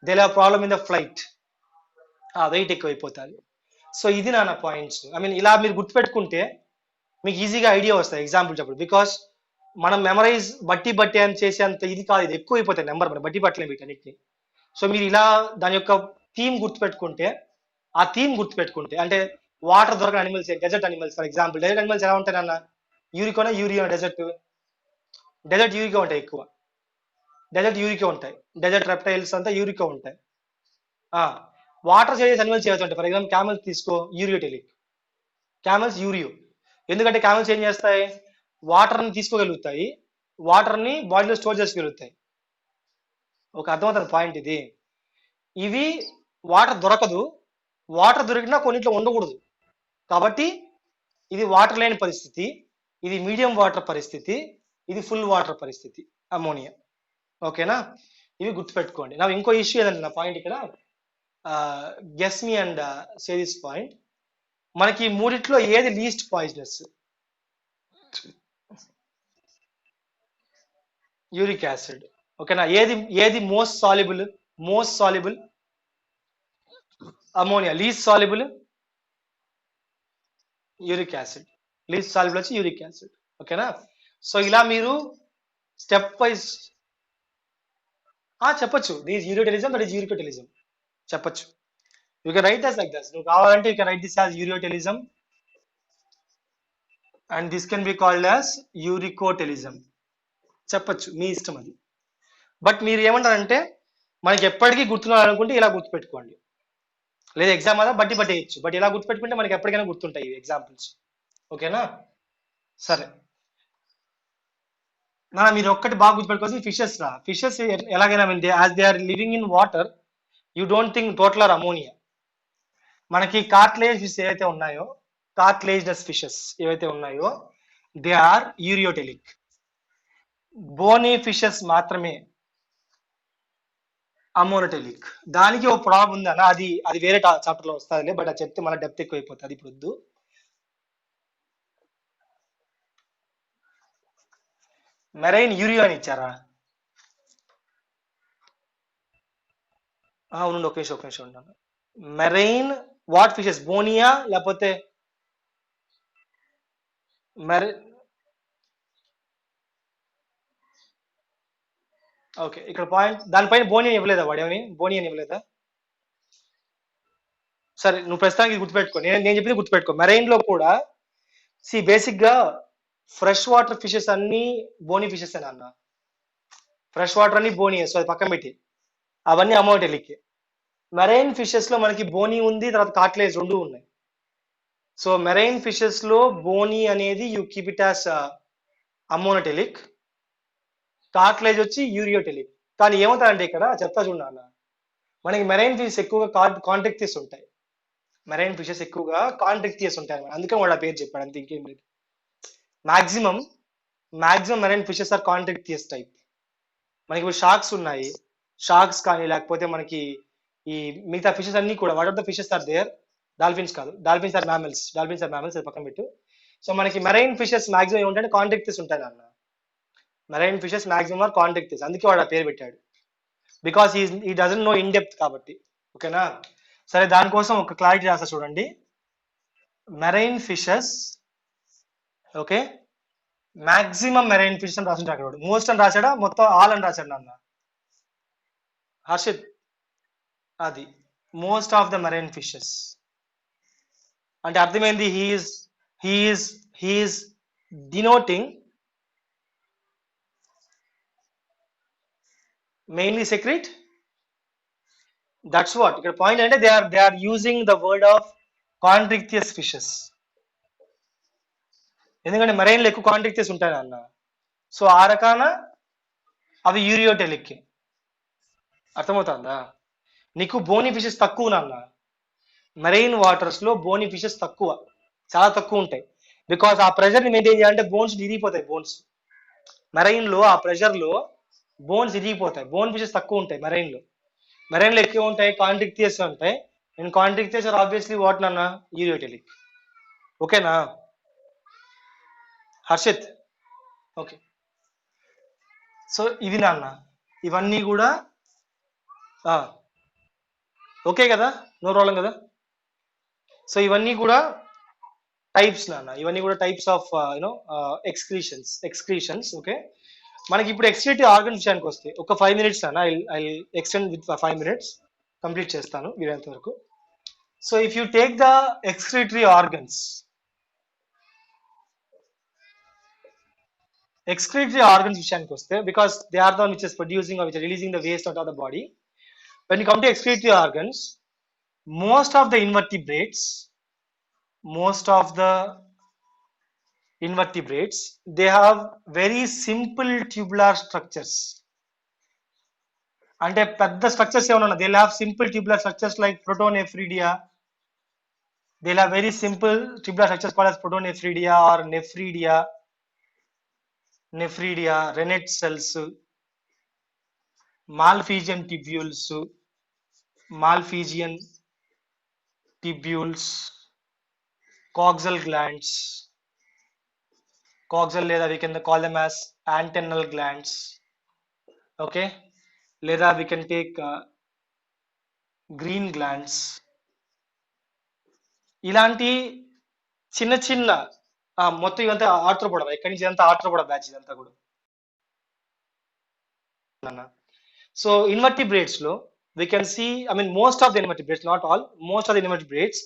S1: they have problem in the flight, ఆ వెయిట్ ఎక్కువైపోతుంది. సో ఇది నా పాయింట్స్. ఐ మీన్ ఇలా మీరు గుర్తుపెట్టుకుంటే మీకు ఈజీగా ఐడియా వస్తుంది ఎగ్జాంపుల్ చెప్పండి. బికాస్ మనం మెమరైజ్ బట్టి అని చేసేంత ఇది కాదు, ఇది ఎక్కువ అయిపోతాయి నెంబర్, మనం బట్టి పట్టలేము వీటన్నిటిని. సో మీరు ఇలా దాని యొక్క థీమ్ గుర్తుపెట్టుకుంటే, ఆ థీమ్ గుర్తుపెట్టుకుంటే, అంటే వాటర్ దొరకని animals, desert animals for example. Desert animals ఎలా ఉంటాయి అన్న? యూరికోనా యూరియా? డెజర్ట్ యూరికా ఉంటాయి ఎక్కువ, డెజర్ట్ యూరికా ఉంటాయి. డెజర్ట్ రెప్టైల్స్ అంతా యూరికా ఉంటాయి. వాటర్ చేసే అనిమల్స్ ఏవైతే ఫర్ ఎగ్జాంపుల్ క్యామెల్స్ తీసుకో, యూరియోటెలిక్. క్యామెల్స్ యూరియో, ఎందుకంటే క్యామెల్స్ ఏం చేస్తాయి? వాటర్ని తీసుకోగలుగుతాయి, వాటర్ని బాడీలో స్టోర్ చేసుకోగలుగుతాయి. ఒక అర్థమవుతుంది పాయింట్ ఇది. ఇవి వాటర్ దొరకదు, వాటర్ దొరికినా కొన్నిట్లో ఉండకూడదు. కాబట్టి ఇది వాటర్ లేని పరిస్థితి, ఇది మీడియం వాటర్ పరిస్థితి, ఇది ఫుల్ వాటర్ పరిస్థితి, అమోనియా. ఓకేనా? ఇవి గుర్తుపెట్టుకోండి. నా ఇంకో ఇష్యూ ఏదంటే నా పాయింట్ ఇక్కడ, guess me and say this point. మనకి మూడిట్లో ఏది లీస్ట్ పాయిజనస్? Uric acid. ఓకేనా? ఏది most soluble? Ammonia. Least soluble uric acid. Least soluble వచ్చి యూరిక్ యాసిడ్. ఓకేనా? సో ఇలా మీరు స్టెప్ వైజ్ చెప్పొచ్చు, this ureotelism, that is uricotelism చెప్పొచ్చు. You can write thus like thus. నువ్వు కావాలంటే you can write this as ureotelism and this can be called as uricotelism చెప్పొచ్చు, మీ ఇష్టం అది. బట్ మీరు ఏమంటారంటే మనకి ఎప్పటికీ గుర్తున్నారనుకుంటే ఇలా గుర్తుపెట్టుకోండి, లేదా ఎగ్జామ్ అదా బట్టి వేయచ్చు, బట్ ఇలా గుర్తుపెట్టుకుంటే మనకి ఎప్పటికైనా గుర్తుంటాయి ఎగ్జాంపుల్స్. ఓకేనా? సరే నా మీరు ఒక్కటి బాగా గుర్తుపెట్టుకోవాల్సింది ఫిషెస్ రా. ఫిషెస్ ఎలాగైనా as they are living in water, you don't think total or ammonia. మనకి కార్టిలేజ్ ఫిష్ ఏవైతే ఉన్నాయో, కార్టిలేజ్లెస్ ఫిషెస్ ఏవైతే ఉన్నాయో, they are ureotelic. Bony fishes మాత్రమే అమోనోటెలిక్. దానికి ఒక ప్రాబ్లం ఉంది అన్న, అది వేరే చాప్టర్ లో వస్తుంది, బట్ అది చెప్తే మన డెప్త్ ఎక్కువ అయిపోతుంది, ఇప్పుడు వద్దు. మెరైన్ యూరియా అని ఇచ్చారా? అవును, ఒక నిమిషం ఉంటాను. Marine what fishes? బోనియా లేకపోతే ఓకే, ఇక్కడ పాయింట్ దానిపైన బోనియా ఇవ్వలేదా? వాడేమని బోనియా ఇవ్వలేదా? సరే, నువ్వు ప్రస్తుతానికి గుర్తుపెట్టుకో, నేను చెప్పింది గుర్తుపెట్టుకో. మెరైన్ లో కూడా బేసిక్ గా ఫ్రెష్ వాటర్ ఫిషెస్ అన్ని బోనీ ఫిషెస్ అని అన్న. ఫ్రెష్ వాటర్ అన్ని బోనీ, సో అది పక్కన పెట్టి అవన్నీ అమోనోటెలిక్. మెరైన్ ఫిషెస్ లో మనకి బోనీ ఉంది, తర్వాత కార్టిలేజ్ రెండు ఉన్నాయి. సో మెరైన్ ఫిషెస్ లో బోనీ అనేది you keep it as ammonotelic, cartilage వచ్చి యూరియోటెలిక్. కానీ ఏమవుతాయంటే ఇక్కడ చెప్తా చూడాలి, మనకి మెరైన్ ఫిషెస్ ఎక్కువగా కాంట్రాక్టియస్ ఉంటాయి. మెరైన్ ఫిషెస్ ఎక్కువగా కాంట్రాక్టియస్ ఉంటాయి, అందుకని వాళ్ళ పేరు చెప్పాడు, అంతే, ఇంకేం లేదు. Maximum marine fishes are contractious type. మనకి ఇప్పుడు షార్క్స్ ఉన్నాయి, షార్క్స్ కానీ లేకపోతే మనకి ఈ మిగతా ఫిషెస్ అన్ని కూడా, what are the fishes are there? Dolphins కాదు, డాల్ఫిన్స్ ఆర్ మ్యామల్స్, అది పక్కన పెట్టు. సో మనకి మెరైన్ ఫిషెస్ మాక్సిమం ఏముంటాయంటే కాంట్రాక్టియస్ ఉంటాయి అన్న. Marine fishes maximum are Chondrichthyes, అందుకే వాడు ఆ పేరు పెట్టాడు, బికాస్ ఈ డజంట్ నో ఇన్ డెప్త్ కాబట్టి. ఓకేనా? సరే, దానికోసం ఒక క్లారిటీ రాస్తా చూడండి. Marine fishes, okay, maximum marine fishes అని రాసింటాడు అక్కడ. మోస్ట్ అని రాశాడా, మొత్తం ఆల్ అని రాశాడు నాన్న హర్షిత్? అది most of the marine fishes అంటే అర్థమైంది. He is denoting mainly secret. That's what ఇక్కడ పాయింట్ అంటే they are using the word of contractious fishes, ఎందుకంటే మెరైన్ లో ఎక్కువ కాంట్రాక్టియస్ ఉంటాయి అన్న. సో ఆ రకాన అవి యూరియోటెలిక్. అర్థమవుతుందా నీకు? బోనీ ఫిషెస్ తక్కువ నాన్న, మెరైన్ వాటర్స్ లో బోనీ ఫిషెస్ తక్కువ, చాలా తక్కువ ఉంటాయి. బికాస్ ఆ ప్రెషర్ ని మెయింటైన్ చేయాలంటే బోన్స్ విరిగిపోతాయి, బోన్స్ మెరైన్ లో ఆ ప్రెషర్ లో బోన్స్ ఇరిగిపోతాయి, బోన్ పీసెస్ తక్కువ ఉంటాయి మెరైన్ లో. మెరైన్ లో ఎక్కువ ఉంటాయి, కాంట్రిక్టియస్ ఉంటాయి. అండ్ కాంట్రిక్టియస్ ఆర్ ఆబ్వియస్లీ వాట్ నాన్న, యూరియోటెలిక్. ఓకేనా హర్షిత్? ఓకే. సో ఇది నాన్న, ఇవన్నీ కూడా ఓకే కదా, నో ప్రాబ్లం కదా. సో ఇవన్నీ కూడా టైప్స్ నాన్న, ఇవన్నీ కూడా టైప్స్ ఆఫ్ యూనో ఎక్స్క్రీషన్స్. ఓకే, మనకి ఇప్పుడు ఎక్స్క్రీటివ్ ఆర్గన్స్ విషయానికి వస్తే ఒక 5 minutes నాన్న, I extend with 5 minutes, complete చేస్తాను వీలైనంత వరకు. So if you take the excretory organs, excretory organs విషయానికి వస్తే, because they are the one which is producing or which are releasing the waste out of the body. When you come to excretory organs, most of the invertebrates, they have very simple tubular structures. అంటే పెద్ద structures ఏమైనా they have simple tubular structures like protonephridia. They have very simple tubular structures called as protonephridia or nephridia, renette cells, malpighian tubules, malpighian tubules, coxal glands, coxal లేదా we can call them as antennal glands. Okay, లేదా we can take green glands. ఇలాంటి చిన్న చిన్న మొత్తం ఇవంతా Arthropoda, ఇక్కడి నుంచి ఇదంతా ఆర్థ్రోపోడా బ్యాచ్ ఇదంతా కూడా. సో ఇన్వర్టిబ్రేట్స్ లో we can see, I mean most of the invertebrates, not all, most of the invertebrates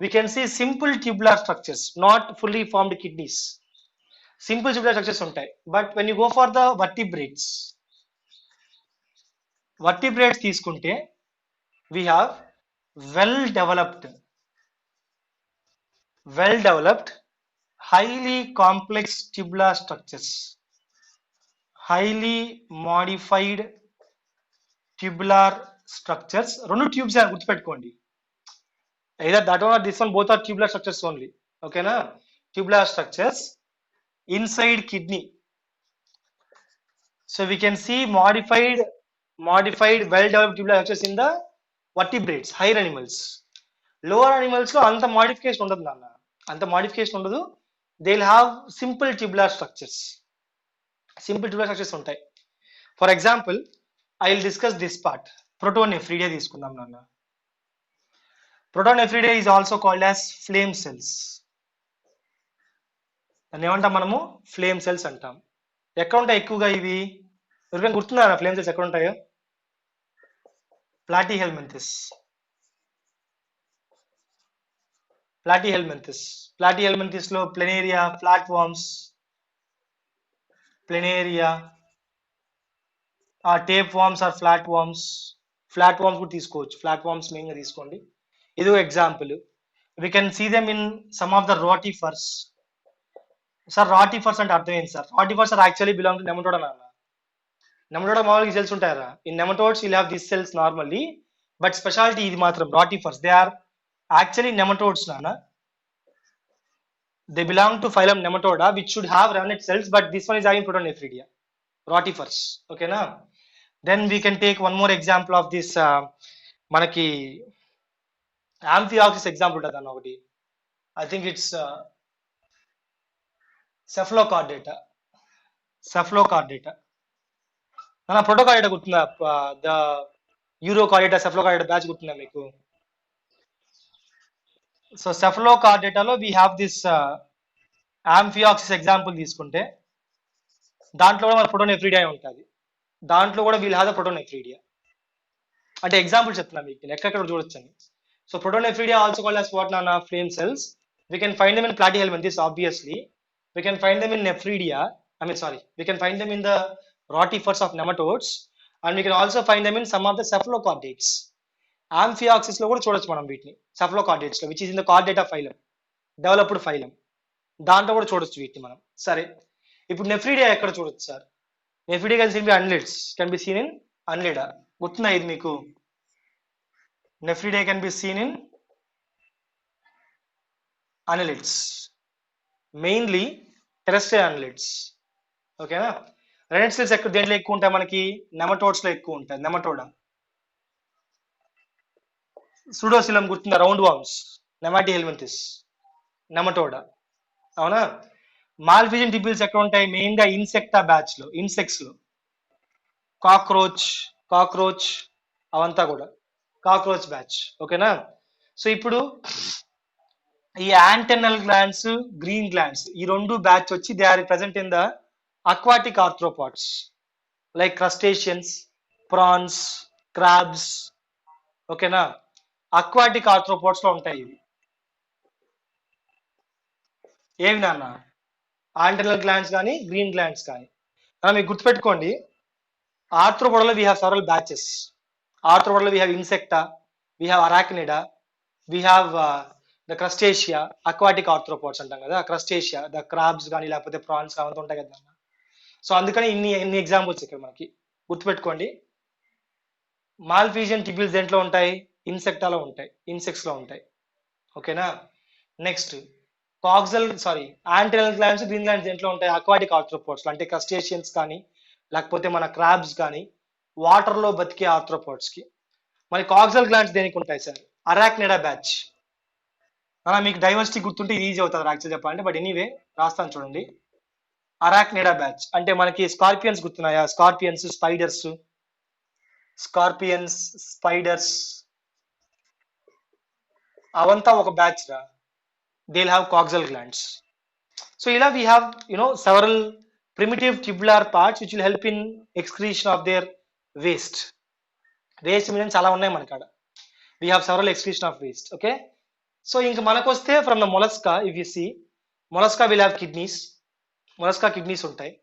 S1: we can see simple tubular structures, not fully formed kidneys. Simple tubular structures ఉంటాయి. But when you go for the vertebrates తీసుకుంటే we have well developed highly complex tubular structures, highly modified tubular structures. రెండు tubes అని గుర్తుపెట్టుకోండి, either that one or this one, both are tubular structures only. ఓకేనా, tubular structures inside kidney. So we can see modified well developed tubular structures in the vertebrates, higher animals. Lower animals లో అంత modification ఉండదు నాన్న, అంత modification ఉండదు. They will have simple tubular structures ఉంటాయి. For example I will discuss this part. Protonephridia తీసుకుందాం నాన్న. Protonephridia is also called as flame cells. దాన్ని ఏమంటాం మనము, ఫ్లేమ్ సెల్స్ అంటాం. ఎక్కడ ఉంటాయి ఎక్కువగా ఇవి, ఎవరికైనా గుర్తున్నారా ఫ్లేమ్ సెల్స్ ఎక్కడ ఉంటాయో? ప్లాటీహెల్మింథస్ లో planaria, flat worms, tape worms or flat worms కూడా తీసుకోవచ్చు. ఫ్లాట్ వార్మ్స్ మెయిన్ గా తీసుకోండి, ఇది example. we can see them in some of the rotifers. Sir rotifers అంటే అర్థం ఏంటి sir? Rotifers are actually belong to nematoda నాన్న. నెమటోడా మామూలుగా సెల్స్ ఉంటాయరా, in nematodes will have this cells normally, but speciality ఇది మాత్రం rotifers, they are actually nematodes నాన్న. They belong to phylum Nematoda, which should have remnant cells, but this one is having Protonephridia, rotifers. Okay na? Then we can take one more example of this manaki Amphioxus example utadana okati. I think it's Cephalocardata. Nana Protocardata gurtunda, the Eurocardata, Cephalocardata batch gurtunda meeku. So Cephalocardata lo we have this Amphioxus example తీసుకుంటే దాంట్లో కూడా మన ప్రోటోనెఫ్రిడియా ఉంటుంది, దాంట్లో కూడా we'll have the ప్రోటోనెఫ్రిడియా. అంటే example చెప్తున్నా మీకు, ఎక్కడ చూడొచ్చని. So protonephridia also called as what నాన్న, flame cells. We can find them in platyhelminthes obviously. We can find them in nephridia, we can find them in the rotifers of nematodes, and we can also find them in some of the cephalochordates. Amphioxus లో కూడా చూడొచ్చు మనం వీటిని, cephalochordates లో, which is in the chordata phylum, developed phylum, దాంట్లో కూడా చూడొచ్చు వీటిని మనం. సరే, ఇప్పుడు నెఫ్రిడియా ఎక్కడ చూడొచ్చు sir? Nephridia can seen be annelids, can be seen in annelida. గుర్తుందా ఇది మీకు? Nephridia can be seen in annelids, mainly terrestrial annelids. ఓకేనా? రెడెడ్ సెల్స్ ఎక్కడ దేంట్లో ఎక్కువ ఉంటాయి మనకి? నెమటోడ్స్ లో ఎక్కువ ఉంటాయి. నెమటోడా, సూడోసిలం గుర్తుందా? రౌండ్ వామ్స్, నెమాటి హెల్మింథిస్, నెమటోడా, అవునా? మాల్ఫిజియన్ టిపిల్స్ ఎక్కడ ఉంటాయి? మెయిన్ గా ఇన్సెక్టా బ్యాచ్ లో, ఇన్సెక్ట్స్ లో, కాక్రోచ్, కాక్రోచ్ అవంతా కూడా కాక్రోచ్ బ్యాచ్. ఓకేనా? సో ఇప్పుడు ఈ యాంటెనల్ గ్లాండ్స్, గ్రీన్ గ్లాండ్స్, ఈ రెండు బ్యాచ్ వచ్చి they are present in the aquatic arthropods like crustaceans, prawns, crabs. ఓకేనా? అక్వాటిక్ ఆర్థ్రోపాడ్స్ లో ఉంటాయి ఇవి. ఏవి నాన్న? యాంటెనల్ గ్లాండ్స్ కానీ గ్రీన్ గ్లాండ్స్ కానీ. మీకు గుర్తుపెట్టుకోండి, ఆర్థ్రోపోడాలో వీ హ్యావ్ సెవరల్ బ్యాచెస్. ఆర్థ్రోపోడాలో we have insecta, we have arachnida, we have the crustacea, aquatic arthropods అంటాం కదా, క్రస్టేషియా, ద క్రాబ్స్ కానీ లేకపోతే ప్రాన్స్ అవంతా ఉంటాయి కదా. సో అందుకని ఇన్ని ఎగ్జాంపుల్స్ ఇక్కడ మనకి గుర్తుపెట్టుకోండి. మాల్ఫీజియన్ టిపిల్స్ దేంట్లో ఉంటాయి? ఇన్సెక్టాలో ఉంటాయి, ఇన్సెక్ట్స్ లో ఉంటాయి. ఓకేనా? నెక్స్ట్ యాంటెనల్ గ్లాండ్స్, గ్రీన్ గ్లాండ్స్ దేంట్లో ఉంటాయి? అక్వాటిక్ ఆర్థ్రోపాడ్స్ అంటే క్రస్టేషియన్స్ కానీ లేకపోతే మన క్రాబ్స్ కానీ వాటర్ లో బతికే ఆర్థ్రోపాడ్స్ కి. మరి కాక్సల్ గ్లాండ్స్ దేనికి ఉంటాయి సార్? అరాక్నిడా బ్యాచ్. మీకు డైవర్సిటీ గుర్తుంటే ఇది ఈజీ అవుతుంది యాక్చువల్ చెప్పాలంటే, బట్ ఎనీవే రాస్తాను చూడండి. అరాక్నిడా బ్యాచ్ అంటే మనకి స్కార్పియన్స్ గుర్తున్నాయా? స్కార్పియన్స్, స్పైడర్స్, స్కార్పియన్స్, స్పైడర్స్ అవంతా ఒక బ్యాచ్ రా. they'll have coxal glands. So we have several primitive tubular parts which will help in excretion of their waste. Waste means చాలా ఉన్నాయి మన కాడ. We have several excretion of waste. Okay. So ఇంక మనకు వస్తే from the mollusca, if you see, mollusca will have kidneys. mollusca kidneys ఉంటాయి.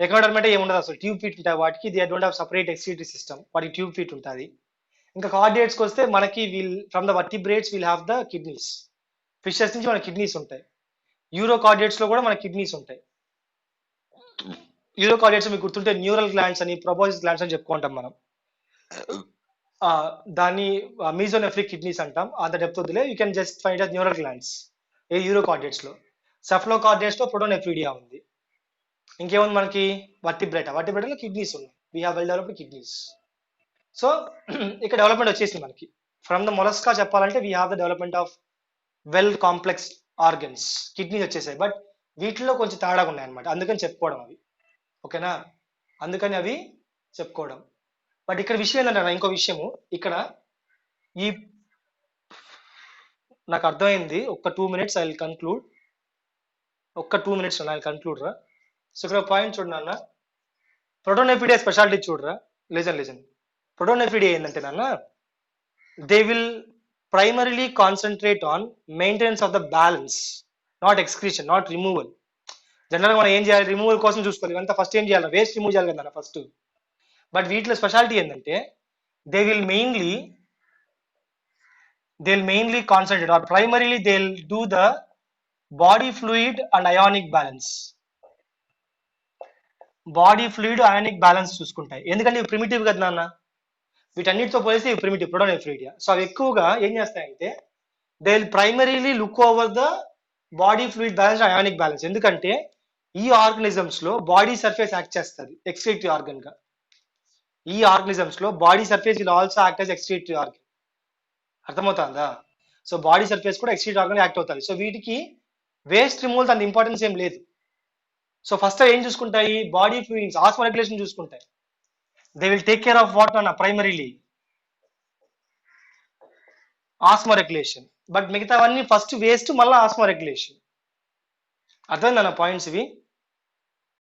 S1: ఎకనోడర్మా ఏముండదు అసలు, ట్యూబ్ ఫీట్ ఉంటాయి వాటికి. They don't have separate excretory system, వాటికి ట్యూబ్ ఫీట్ ఉంటుంది. ఇంకా కార్డియేట్స్కి వస్తే మనకి from the vertebrates will have the kidneys. Fishes నుంచి మన కిడ్నీస్ ఉంటాయి. యూరోకార్డియేట్స్ లో కూడా మన కిడ్నీస్ ఉంటాయి. యూరోకార్డియేట్స్ మీకు గుర్తుంటే న్యూరల్ గ్లాండ్స్ అని, ప్రొబోసిస్ గ్లాండ్స్ అని చెప్పుకుంటాం మనం. దాన్ని మీజోనెఫ్రిక్ కిడ్నీస్ అంటాం. అంత డెప్త్ వద్దులే, you can just find out neural glands a urochordates లో. సెఫ్లోకార్డియేట్స్ లో ప్రొటోనెఫ్రిడియా ఉంది. ఇంకేముంది మనకి? వర్టిబ్రేటాలో కిడ్నీస్ ఉన్నాయి. We have well developed kidneys. So ఇక్కడ డెవలప్మెంట్ వచ్చేసింది మనకి. ఫ్రమ్ ద మొలస్కా చెప్పాలంటే we have the development of well complex organs, kidneys వచ్చేసాయి. బట్ వీటిలో కొంచెం తేడాగా ఉన్నాయి అనమాట, అందుకని చెప్పుకోవడం అవి. ఓకేనా? అందుకని అవి చెప్పుకోవడం. బట్ ఇక్కడ విషయం ఏంటంటే, ఇంకో విషయము ఇక్కడ ఈ నాకు అర్థమైంది. ఒక్క 2 minutes ఐ విల్ కన్క్లూడ్. ఒక్క 2 minutes ఐ కన్క్లూడ్ రా. సో ఇక్కడ పాయింట్ చూడు నాన్న, ప్రొటోనెఫ్రిడియా స్పెషాలిటీ చూడరా. లిజన్. ప్రొటోనెఫ్రిడియా ఏంటంటే నాన్న, they will primarily concentrate on maintenance of the balance, not excretion, not removal. జనరల్గా మనం ఏం చేయాలి? రిమూవల్ కోసం చూసుకోవాలి. ఇవంతా ఫస్ట్ ఏం చేయాలి? వేస్ట్ రిమూవ్ చేయాలి కదా ఫస్ట్. బట్ వీటిలో స్పెషాలిటీ ఏంటంటే they will mainly concentrate or primarily they will do the body fluid and ionic balance. Body fluid, ionic balance చూసుకుంటాయి. ఎందుకంటే ఇవి ప్రిమిటివ్ కదా నాన్న, వీటన్నిటితో పోలిస్తే ఇవి ప్రిమిటివ్ ప్రొటోనెఫ్రిడియా. సో అవి ఎక్కువగా ఏం చేస్తాయంటే they will primarily look over the body fluid balance, ionic balance. ఎందుకంటే ఈ ఆర్గనిజమ్స్ లో బాడీ సర్ఫేస్ యాక్ట్ చేస్తుంది ఎక్స్క్రీటరీ ఆర్గన్ గా. ఈ ఆర్గనిజమ్స్ లో body surface will also act as excretory organ. అర్థమవుతుందా? సో బాడీ సర్ఫేస్ కూడా ఎక్స్క్రీటరీ ఆర్గన్ యాక్ట్ అవుతుంది. సో వీటికి వేస్ట్ రిమూవల్ అంత ఇంపార్టెన్స్ ఏం లేదు. సో ఫస్ట్ ఏం చూసుకుంటాయి? బాడీ ఫ్లూయిడ్స్, ఆస్మోరెగ్యులేషన్ చూసుకుంటాయి. They will take care of what అన్న ప్రైమరీలీ ఆస్మోరెగ్యులేషన్. బట్ మిగతావన్నీ ఫస్ట్ వేస్ట్, మళ్ళీ ఆస్మోరెగ్యులేషన్. అర్థమైంది అన్న పాయింట్స్ ఇవి.